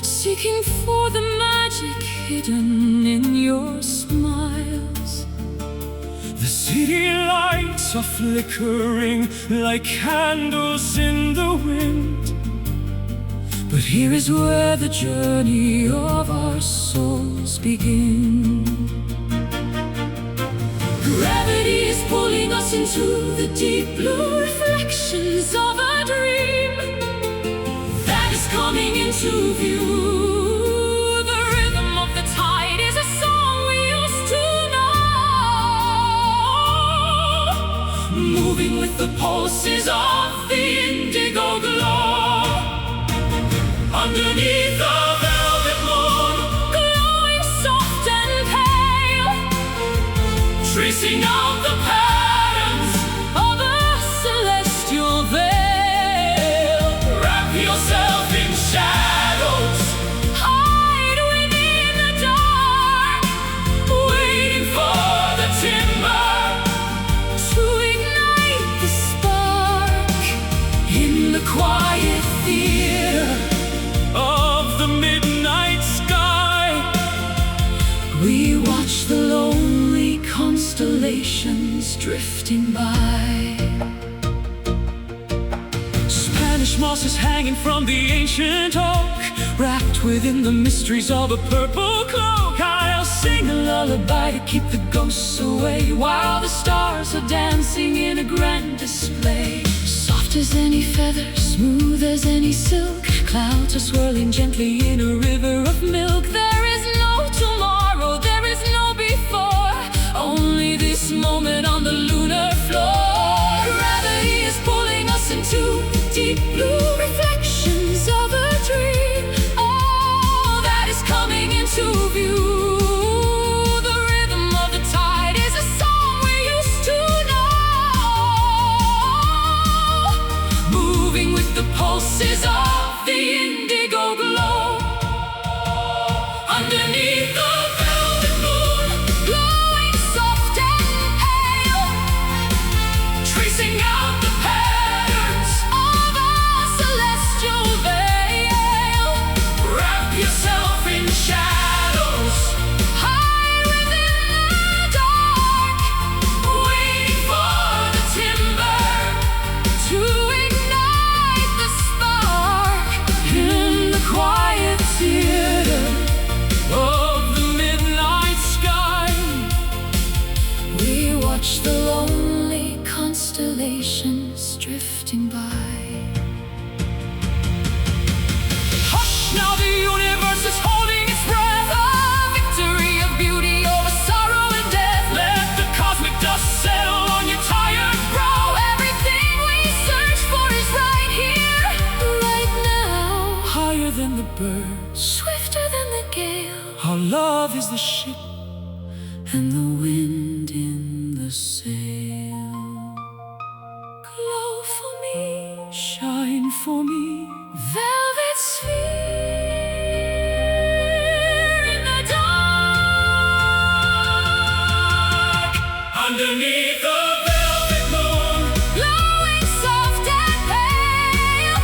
seeking for the magic hidden in your smiles.
The city lights are flickering like candles in the wind,
but here is where the journey of our souls begin. Gravity is pulling us into the deep blue reflections of a dream that is coming into view. The rhythm of the tide is a song we used to know, moving with the pulses of the indigo glow. Underneath the velvet moon, glowing soft and pale, tracing out the patterns of a celestial veil.
wrap yourself in shadows,
Hide within the dark,
waiting for the timber
to ignite the spark
in the quiet theater of the midnight sky.
We watch the lonely constellations drifting by.
Spanish moss is hanging from the ancient oak, wrapped within the mysteries of a purple cloak.
I'll sing a lullaby to keep the ghosts away, while the stars are dancing in a grand display. Soft as any feather, smooth as any silk, clouds are swirling gently in a river of milk. There is no tomorrow, there is no before, only this moment on the lunar floor. Gravity is pulling us into deep blue reflections of a dream, all that is coming into view. The rhythm of the tide is a song we used to know, moving with the pulses of the indigo glow.
Underneath the velvet moon,
Glowing soft and pale,
tracing out the patterns,
of a celestial veil.
wrap yourself in shadows,
Hide within the dark,
waiting for the timber
to ignite the spark
in the quiet theater of the midnight sky.
We watch the lonely constellations drifting by.
Hush, now the universe is holding its breath.
A victory of beauty over sorrow and death.
Let the cosmic dust settle on your tired brow.
Everything we search for is right here, right now.
Higher than the birds,
Swifter than the gale,
our love is the ship.
and the wind in the sail. Glow for me,
Shine for me,
velvet sphere in the dark.
underneath the velvet moon,
Glowing soft and pale,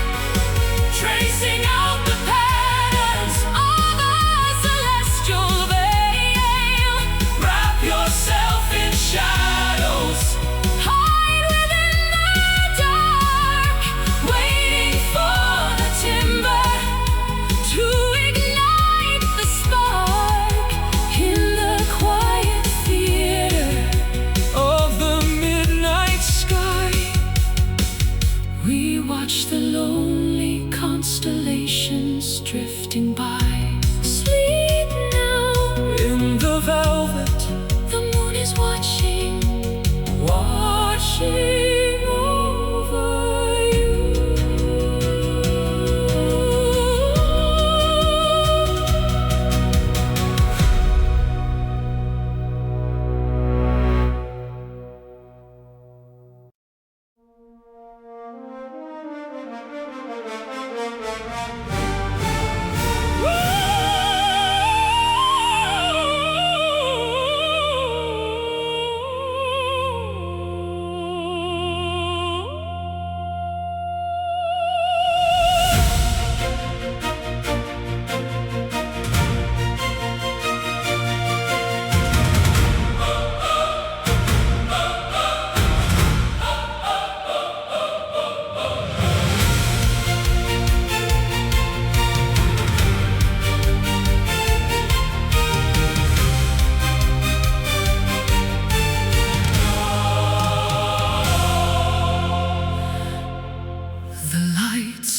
tracing out the patterns,
of a celestial veil.
wrap yourself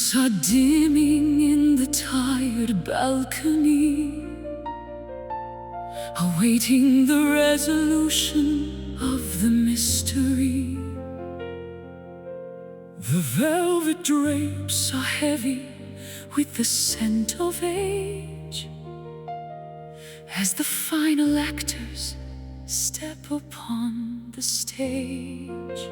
Lights are dimming in the tired balcony, awaiting the resolution of the mystery. The velvet drapes are heavy with the scent of age, as the final actors step upon the stage.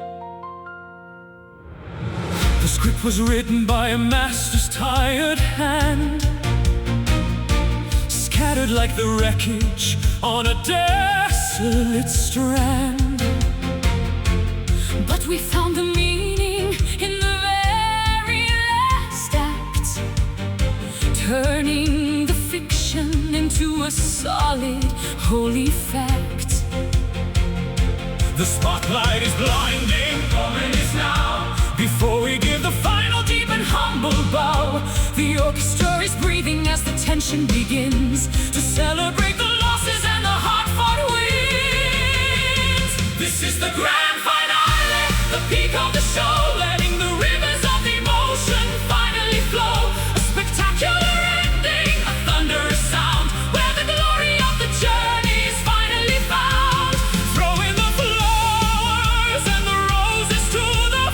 The script was written by a master's tired hand, scattered like the wreckage on a desolate strand. But we found the meaning in the very last act, turning the fiction into a solid, holy fact. The spotlight is blinding, moment is now. Before we give the final deep and humble bow, the orchestra is breathing as the tension begins to celebrate the losses and the hard-fought wins. This is the grand finale, the peak of the show, letting the rivers of emotion finally flow. A spectacular ending, a thunderous sound, where the glory of the journey is finally found. Throwing the flowers and the roses to the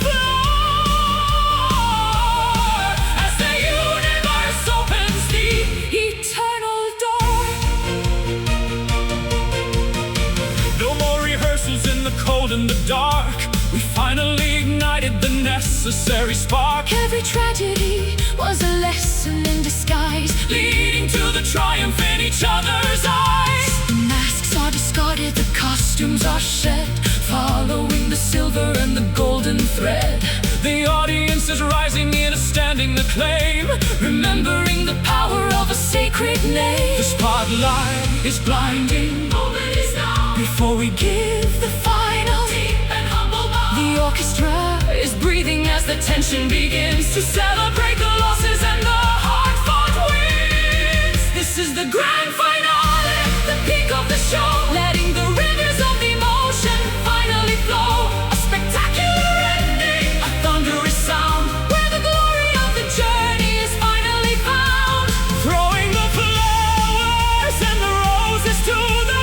in the dark. We finally ignited the necessary spark. Every tragedy was a lesson in disguise, leading to the triumph in each other's eyes. The masks are discarded, the costumes are shed, following the silver and the golden thread. The audience is rising in a standing acclaim, remembering the power of a sacred name. The spotlight is blinding, moment is now. Before we give the final deep and humble bow, the orchestra is breathing as the tension begins to celebrate the losses and the hard-fought wins. This is the grand finale, the peak of the show, letting the rivers of emotion finally flow. A spectacular ending, a thunderous sound, where the glory of the journey is finally found. Throwing the flowers and the roses to the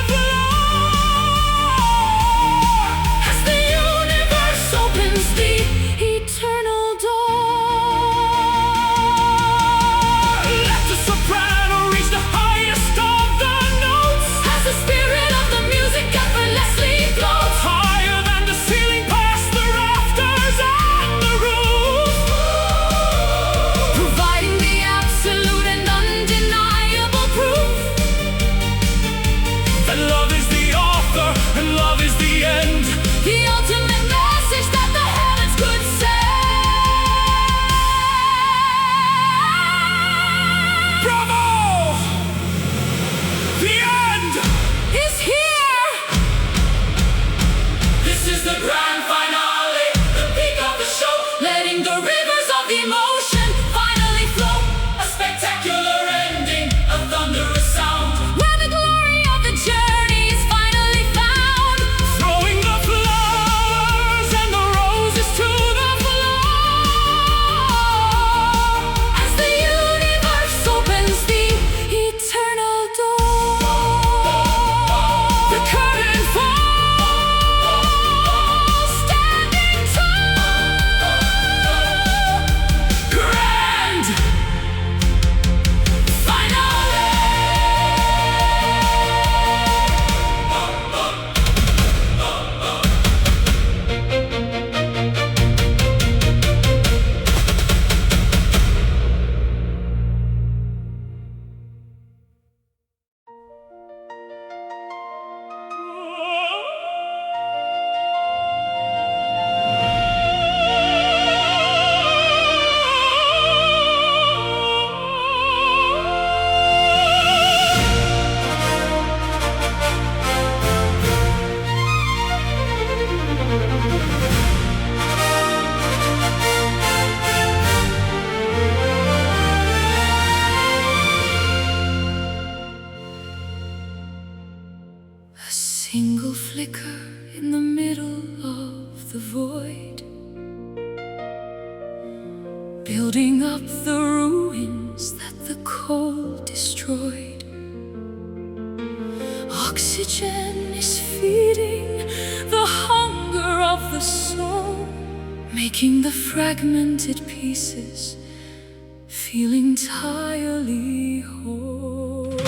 single flicker in the middle of the void building up the ruins that the cold destroyed. Oxygen is feeding the hunger of the soul, making the fragmented pieces feel entirely whole.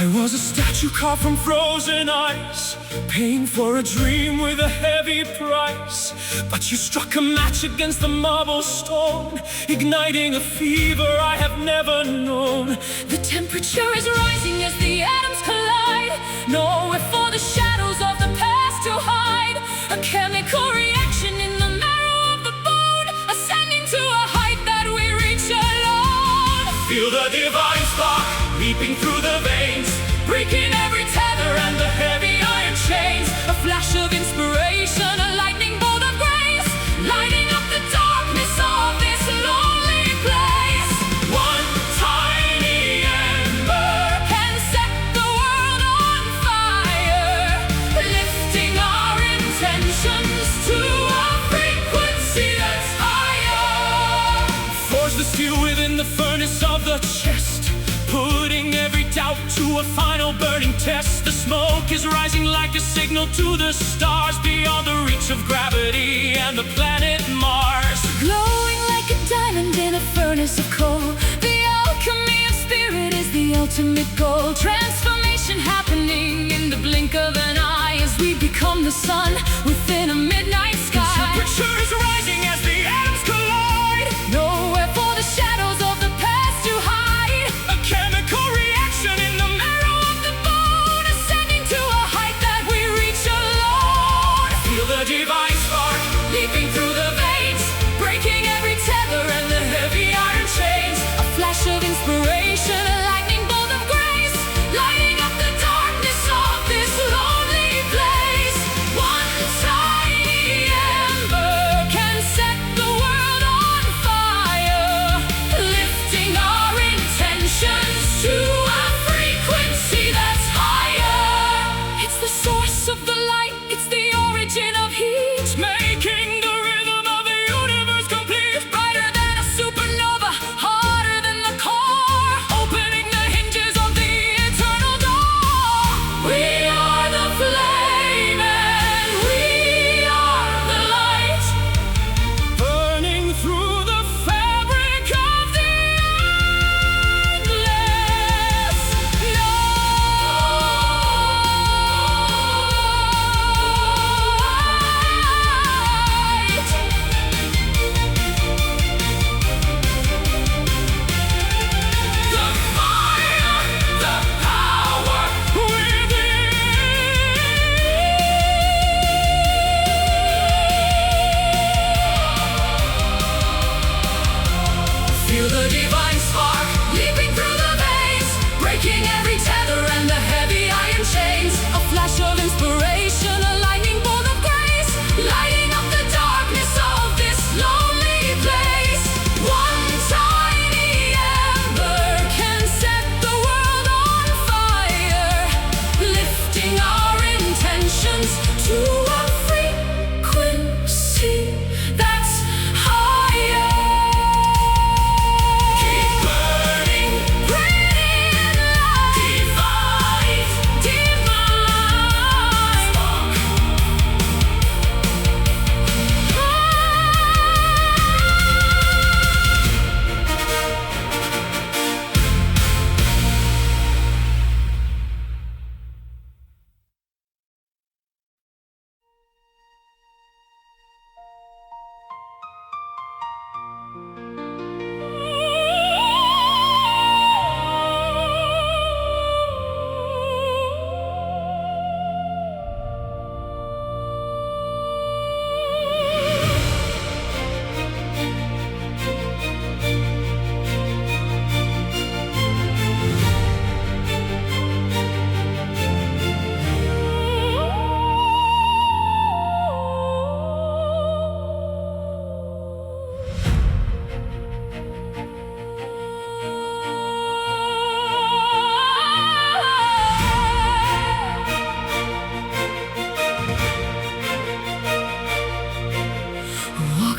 I was a statue carved from frozen ice, paying for a dream with a heavy price. But you struck a match against the marble stone, igniting a fever I have never known.
The temperature is rising as the atoms collide, nowhere for the shadows of the past to hide. A chemical reaction in the marrow of the bone, ascending to a height that we reach alone.
Feel the divine spark leaping through the veins,
breaking every tether and the heavy iron chains. A flash of inspiration, a lightning bolt of grace, lighting up the darkness of this lonely place.
one tiny ember
Can set the world on fire, lifting our intentions to a frequency that's higher.
forge the steel within the furnace of the chest, putting every doubt to a final burning test. The smoke is rising like a signal to the stars, beyond the reach of gravity and the planet Mars.
Glowing like a diamond in a furnace of coal, the alchemy of spirit is the ultimate goal. Transformation happening in the blink of an eye, as we become the sun within a midnight sky.
Temperature is rising as the atoms collide,
Nowhere for the shadows of the past to hide.
a chemical reaction in the
Marrow of the bone, ascending to a height that we reach alone.
feel the divine spark
Leaping through the veins, breaking every tether and the heavy iron chains. A flash of inspiration, a lightning bolt of grace, light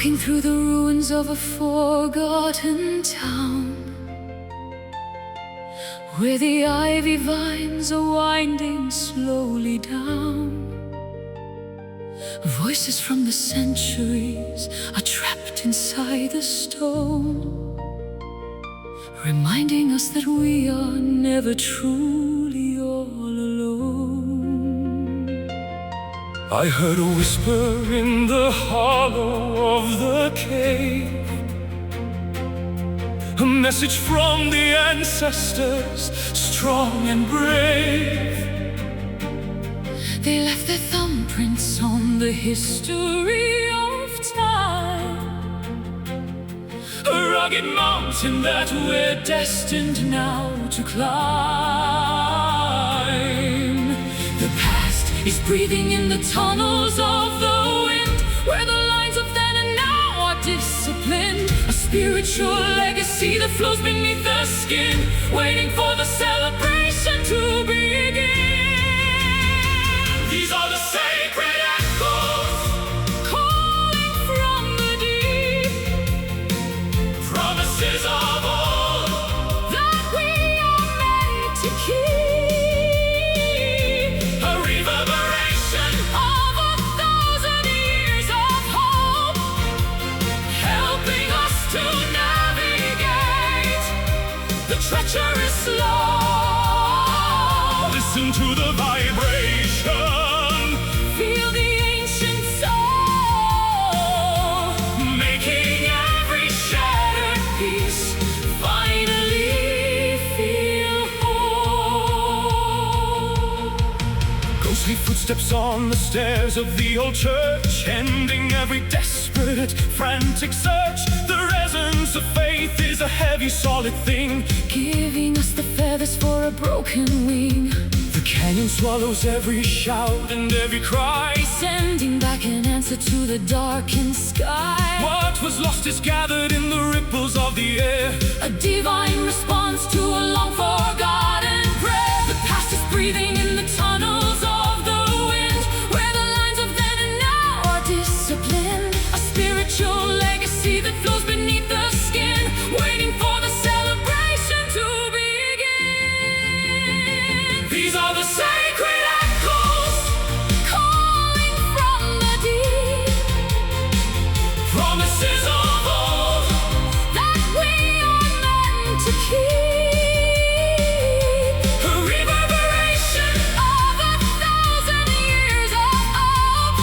walking through the ruins of a forgotten town, where the ivy vines are winding slowly down. Voices from the centuries are trapped inside the stone, reminding us that we are never truly all alone.
I heard a whisper in the hollow of the cave, a message from the ancestors, strong and brave.
They left their thumbprints on the history of time,
a rugged mountain that we're destined now to climb.
The past is breathing in the tunnels of the wind, where the lines of then and now are disciplined. A spiritual legacy that flows beneath the skin, waiting for the celebration to begin.
These are the sacred echoes,
calling from the deep,
promises of old
that we are meant to keep.
a reverberation
Of 1,000 years of hope,
helping us to navigate
the treacherous slope.
Listen to the vibration,
Feel the ancient soul,
making every shattered
peace finally feel whole.
ghostly footsteps on the stairs of the old church, ending every desperate, frantic search. The resonance of faith is a heavy, solid thing,
Giving us the feathers for a broken wing,
the canyon swallows every shout and every cry,
sending back an answer to the darkened sky.
what was lost is gathered in the ripples of the air,
A divine response to a long forgotten prayer. The past is breathing in the tunnels of the wind, where the lines of then and now are disciplined. A spiritual legacy that flows beneath the skin, waiting for the celebration to begin.
these are the sacred echoes,
Calling from the deep,
promises of old
that we are meant to keep.
a reverberation
Of 1,000 years of hope,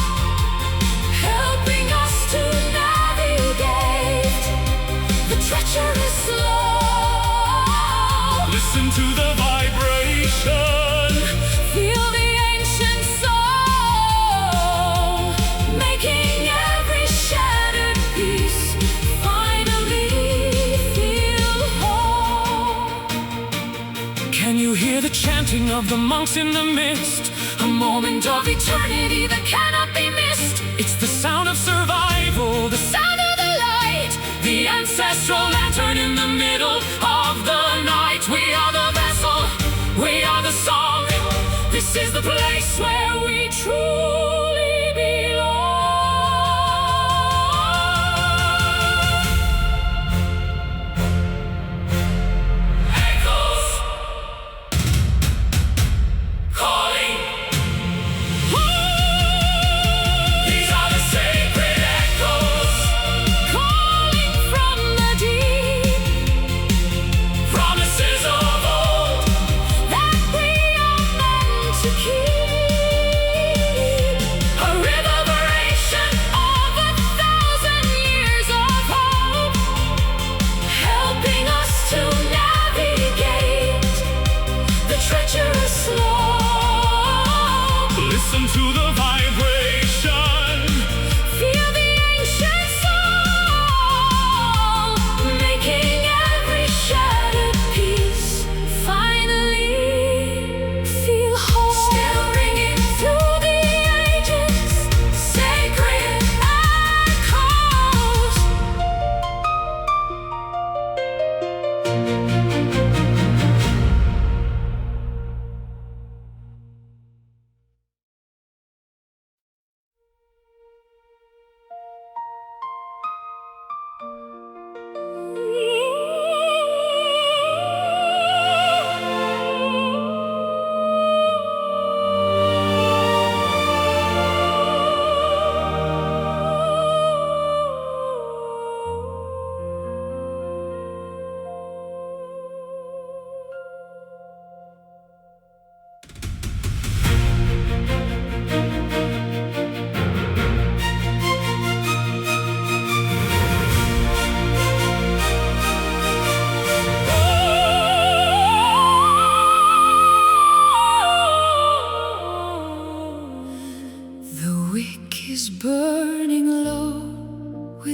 helping us to navigate the treacherous slope.
Listen to the vibration,
Feel the ancient soul, making every shattered piece finally feel whole.
can you hear the chanting of the monks in the mist?
A moment of eternity that cannot be missed.
It's the sound of survival, the
Sound of the light,
the ancestral lantern in the middle of the night. We are the vessel, we are the song. This is the place where we truly belong. Echoes calling. These are the sacred echoes,
calling from the deep,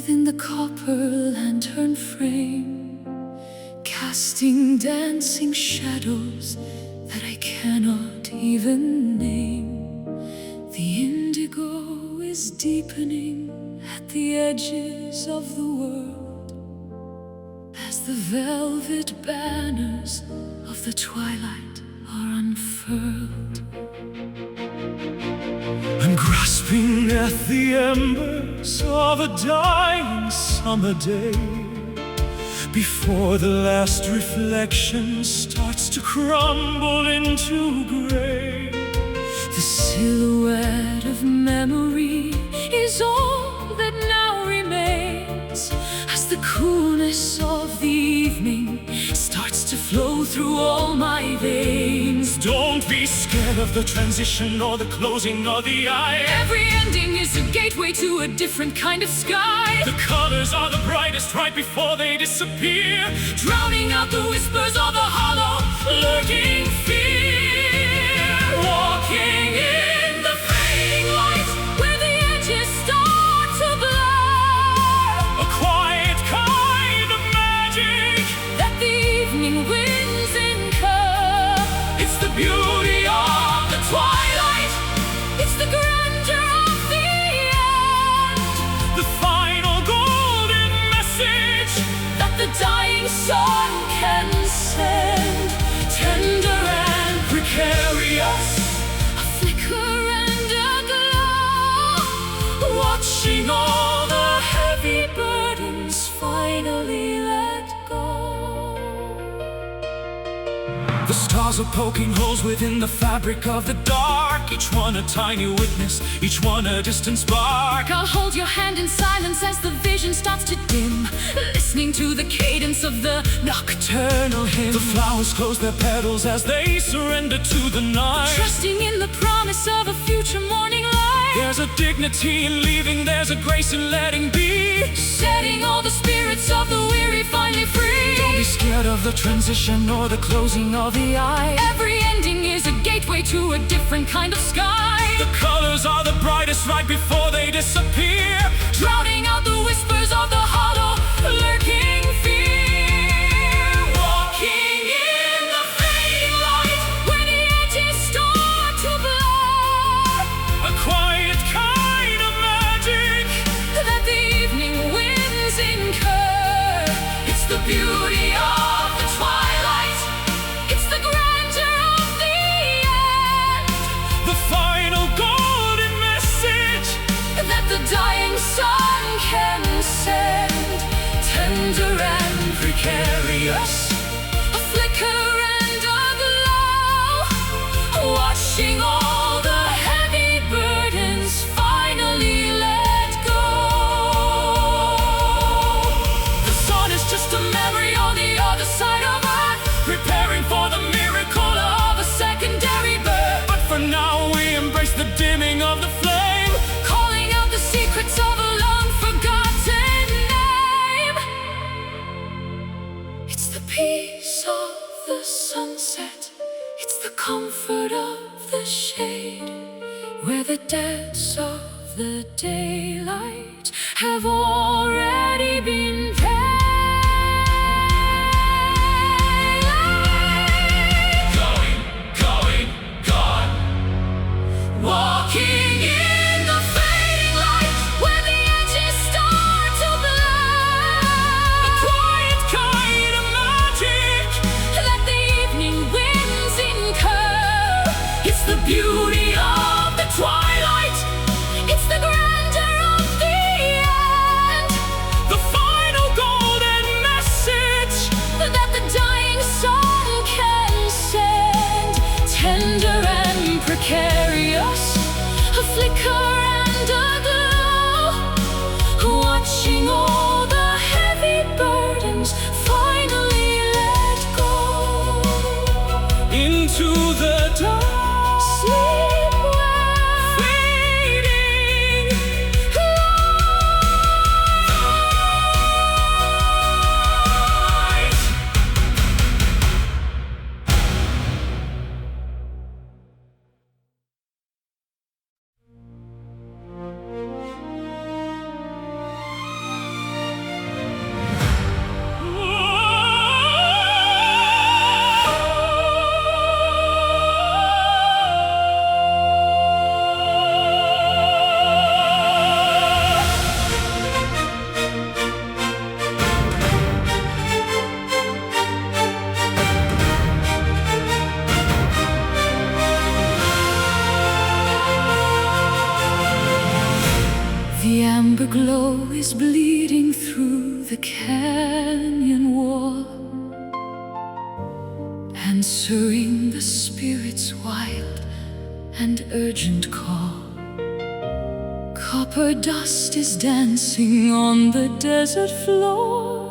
within the copper lantern frame, casting dancing shadows that I cannot even name. The indigo is deepening at the edges of the world as the velvet banners of the twilight are unfurled.
I'm grasping at the embers of a dying summer day, before the last reflection starts to crumble into gray.
The silhouette of memory is all that now remains, as the coolness of the evening starts to flow through all my veins.
Don't be scared of the transition or the closing of the eye.
Every ending is a gateway to a different kind of sky.
The colors are the brightest right before they disappear,
drowning out the whispers of the hollow, lurking fear. Walking in the fading light, where the edges start to blur.
a quiet kind of magic
That the evening winds incur.
It's the beauty of the
Twilight, it's the grandeur of the end.
the final golden message
That the dying sun can send. Tender and precarious, a flicker and a glow, watching all the heavy burdens finally let go.
The stars are poking holes within the fabric of the dark, each one a tiny witness, each one a distant spark.
I'll hold your hand in silence as the vision starts to dim, listening to the cadence of the nocturnal hymn.
The flowers close their petals as they surrender to the night,
trusting in the promise of a future morning light.
there's a dignity in leaving, there's a grace in letting be,
Setting all the spirits of the weary finally free.
don't be scared of the transition or the closing of the eye.
Every ending is a gateway to a different kind of sky.
The colors are the brightest right before they disappear,
drowning out the whispers of the hollow, lurking fear. Walking in the fading light, where the edges start to blur.
a quiet kind of magic
That the evening winds incur. It's the beauty of the twilight, it's the grandeur of the end.
the final golden message
That the dying sun can send. Tender and precarious, a flicker and a glow, watching all the heavy burdens finally let go.
The sun is just a memory on the other side of earth, preparing for the miracle of a secondary birth. But for now we embrace the dimming of the flame,
calling out the secrets of a long forgotten name. It's the peace of the sunset, it's the comfort of the shade, where the debts of the daylight have already been paid.
going, gone.
Walking in the fading light, where the edges start to blur.
A quiet kind of magic
That the evening winds incur. It's the beauty of the twilight, it's the grandeur of the end.
the final golden message
That the dying sun can send. Tender and precarious, a flicker and a glow, watching all the heavy burdens finally let go.
into the dark.
Sleep well. is bleeding through the canyon wall, answering the spirit's wild and urgent call. Copper dust is dancing on the desert floor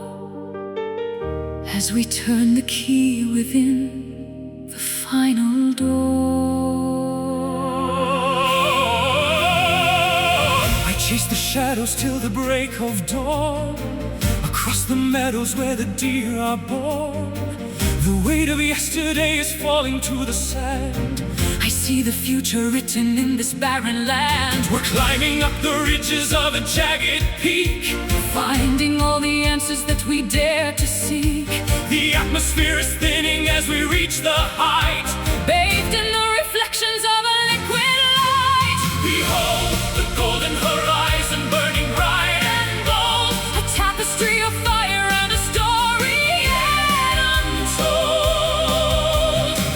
as we turn the key within the final door.
I chase the shadows till the break of dawn, across the meadows where the deer are born. The weight of yesterday is falling to the sand.
I see the future written in this barren land.
We're climbing up the ridges of a jagged peak,
finding all the answers that we dare to seek.
The atmosphere is thinning as we reach the height,
bathed in the reflections of a liquid light.
Behold the golden horizon burning bright and bold,
a tapestry of fire and a story yet untold.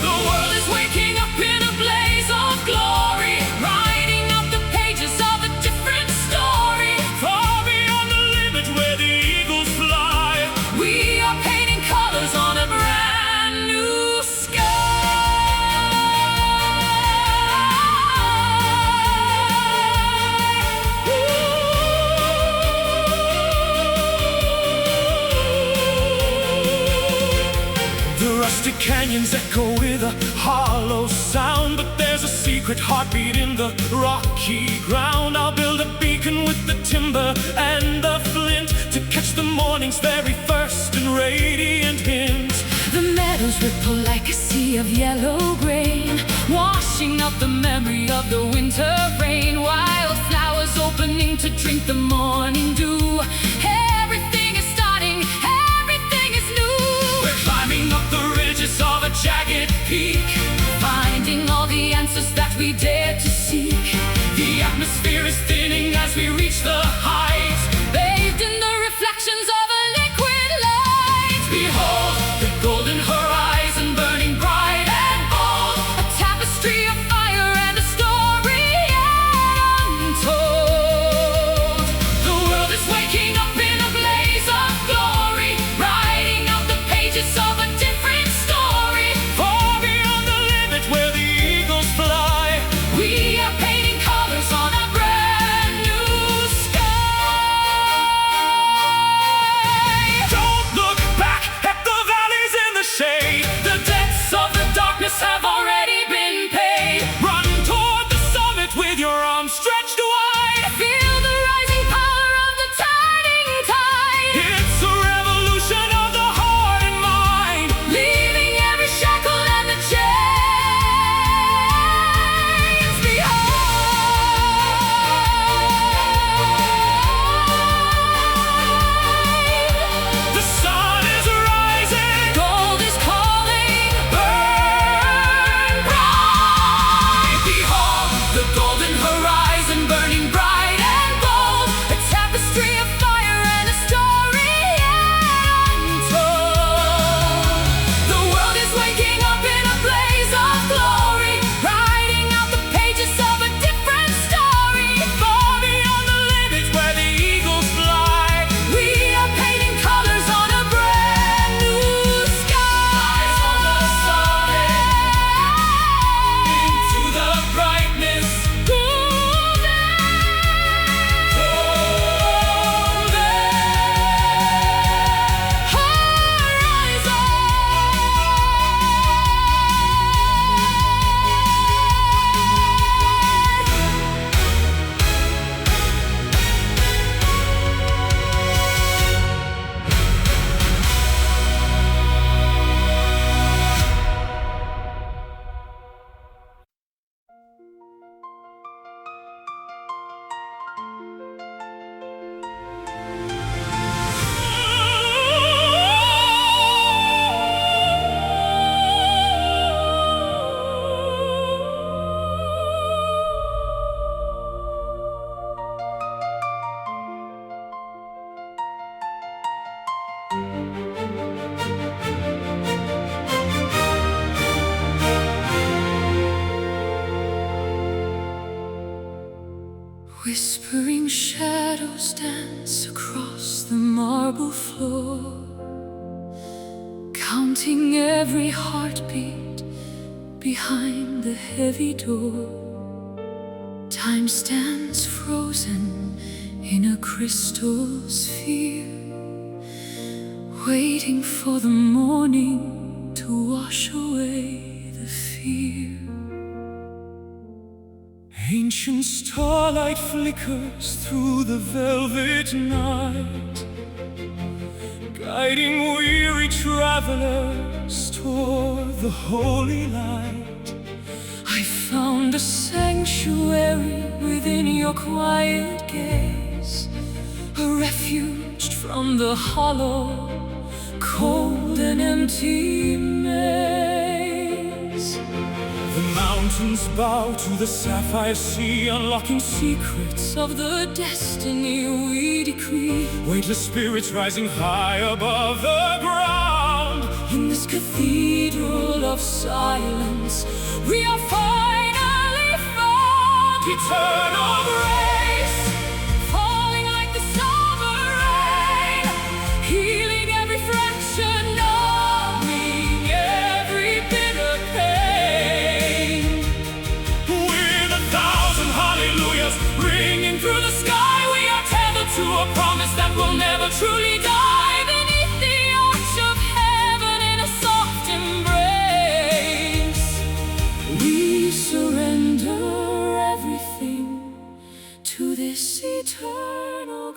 The world is waking up in a blaze of glory,
writing out the pages of a different story.
far beyond the limit where the eagles fly.
We are painting colors on a brand new sky.
The rustic canyons echo with a hollow sound, but there's a secret heartbeat in the rocky ground. I'll build a beacon with the timber and the flint to catch the morning's very first and radiant hint.
The meadows ripple like a sea of yellow grain, washing out the memory of the winter rain. Wildflowers opening to drink the morning dew. Everything is starting, everything is new.
We're climbing up the ridges of a jagged peak,
Finding all the answers that we dare to seek.
the atmosphere is thinning as we reach the height,
Bathed in the reflections of a liquid light.
behold the golden horizon burning bright and bold,
A tapestry of fire and a story yet untold.
the world is waking up in a blaze of glory,
Writing out the pages of a different story.
far beyond the limit where the eagles fly.
We are painting colors on a brand new sky. Whispering shadows dance across the marble floor, counting every heartbeat behind the heavy door. Time stands frozen in a crystal sphere, waiting for the morning to wash away the fear.
Ancient starlight flickers through the velvet night, guiding weary travelers toward the holy light.
I found a sanctuary within your quiet gaze, a refuge from the hollow, cold and empty maze.
The mountains bow to the sapphire sea, unlocking
Secrets of the destiny we decree.
weightless spirits rising high above the ground.
In this cathedral of silence, we are finally found.
Eternal grace,
Falling like the summer rain, healing every fraction, numbing every bitter pain.
with 1,000 hallelujahs
Ringing through the sky, we are tethered to a promise that will never truly die. Beneath the arch of heaven in a soft embrace, we surrender everything to this eternal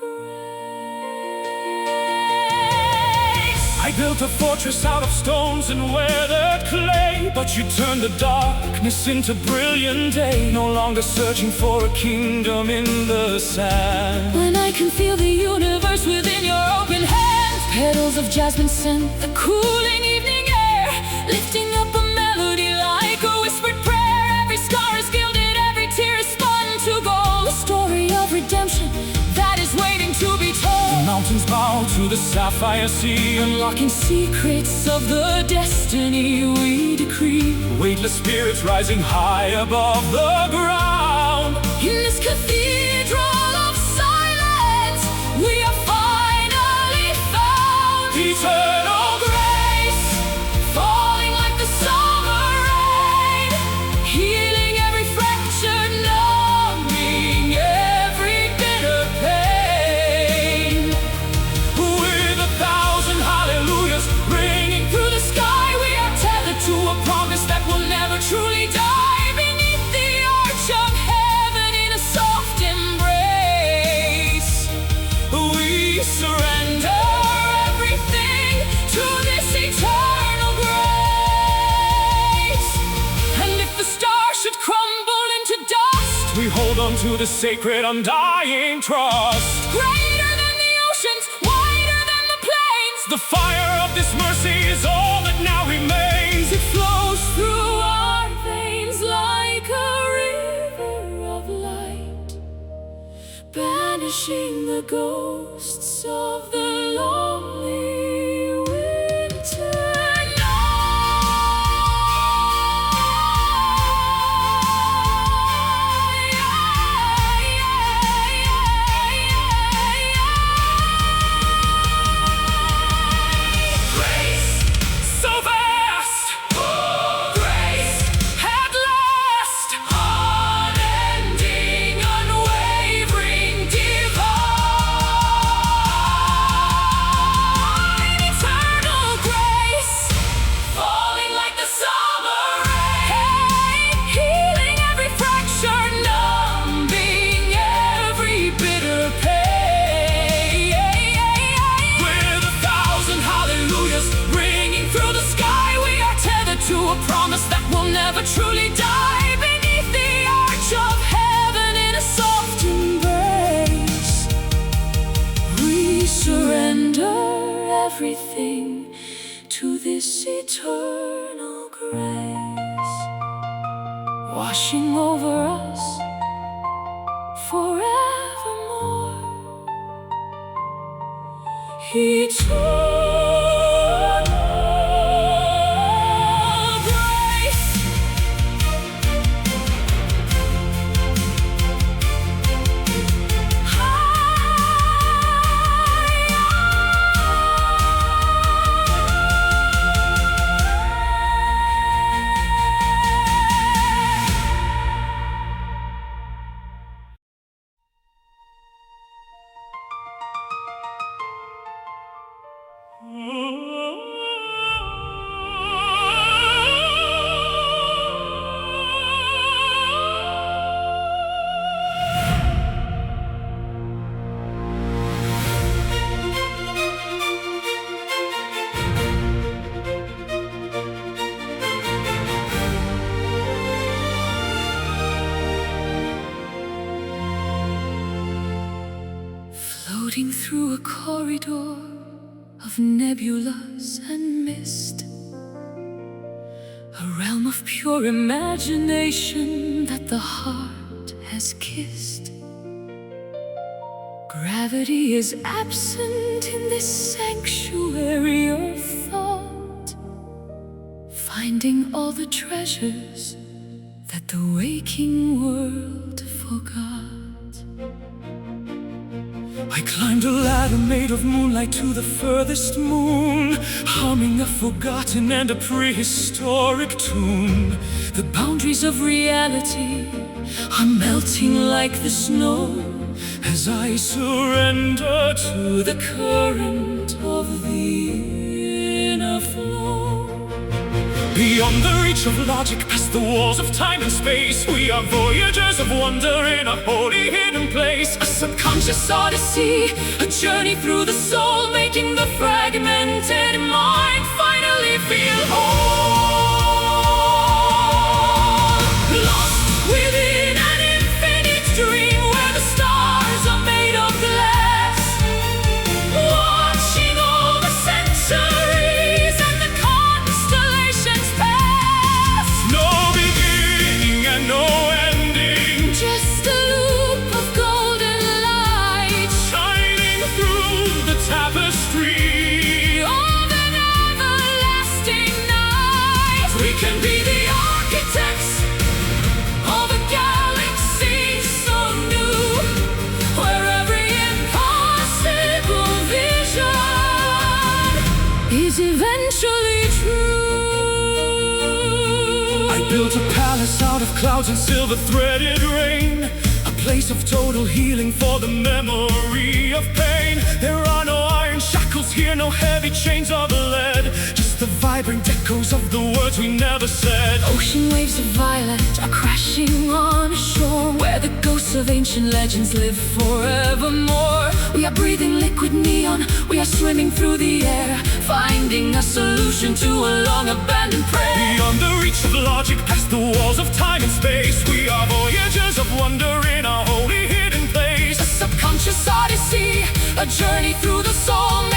grace.
I built a fortress out of stones and weathered clay, but you turned the darkness into brilliant day. No longer searching for a kingdom in the sand.
When I can feel the universe within your open hands, petals of jasmine scent the cooling evening air, lifting up a melody like a whispered prayer. Every scar is gilded, every tear is spun to gold, a story of redemption that is waiting to be told.
The mountains bow to the sapphire sea,
Unlocking secrets of the destiny we decree.
weightless spirits rising high above the ground.
In this cathedral of silence, we are finally found.
Eternal
Grace, falling like the summer rain, healing every fracture, numbing every bitter pain.
with 1,000 hallelujahs
Ringing through the sky, we are tethered to a promise that will never truly die. Beneath the arch of heaven in a soft embrace,
we
surrender everything to this eternal grace. And if the stars should crumble into dust,
we hold on to the sacred undying trust.
greater than the oceans, wider than the plains,
The fire of this mercy is all that now remains.
it flows through our veins like a river of light, banishing the ghosts of the lonely winter night.
Grace, so vast,
Grace,
at last,
unending, unwavering, divine, eternal grace, falling like the summer rain, healing every fracture, numbing every bitter pain.
with 1,000 hallelujahs
Ringing through the sky, we are tethered to a promise that will never truly die. Beneath the arch of heaven in a soft embrace, we surrender everything to this eternal grace, washing over us forevermore. Eternal grace, floating through a corridor of nebulas and mist, a realm of pure imagination that the heart has kissed. Gravity is absent in this sanctuary of thought, finding all the treasures that the waking world forgot.
I climbed a ladder made of moonlight to the furthest moon, humming a forgotten and a prehistoric tune.
The boundaries of reality are melting like the snow
as I surrender
to the current of the inner flow.
Beyond the reach of logic, past the walls of time and space, we are voyagers of wonder in a holy hidden place.
A subconscious odyssey, a journey through the soul, making the fragmented mind finally feel whole. Lost within an infinite dream where the stars are made of glass, watching all the centuries and the constellations pass.
No beginning and no ending,
Just a loop of golden light
shining through the tapestry
of an everlasting night. We can be the architects of a galaxy so new, where every impossible vision is eventually true.
I built a palace out of clouds and silver threaded rain, a place of total healing for the memory of pain. There are no iron shackles here, no heavy chains of lead, just the vibrant echoes of the words we never said.
Ocean waves of violet are crashing on a shore where the ghosts of ancient legends live forevermore. We are breathing liquid neon, we are swimming through the air, finding a solution to a long abandoned prayer.
Beyond the reach of logic, past the walls of time and space, we are voyagers of wonder in a holy hidden place.
A subconscious odyssey, a journey through the soul.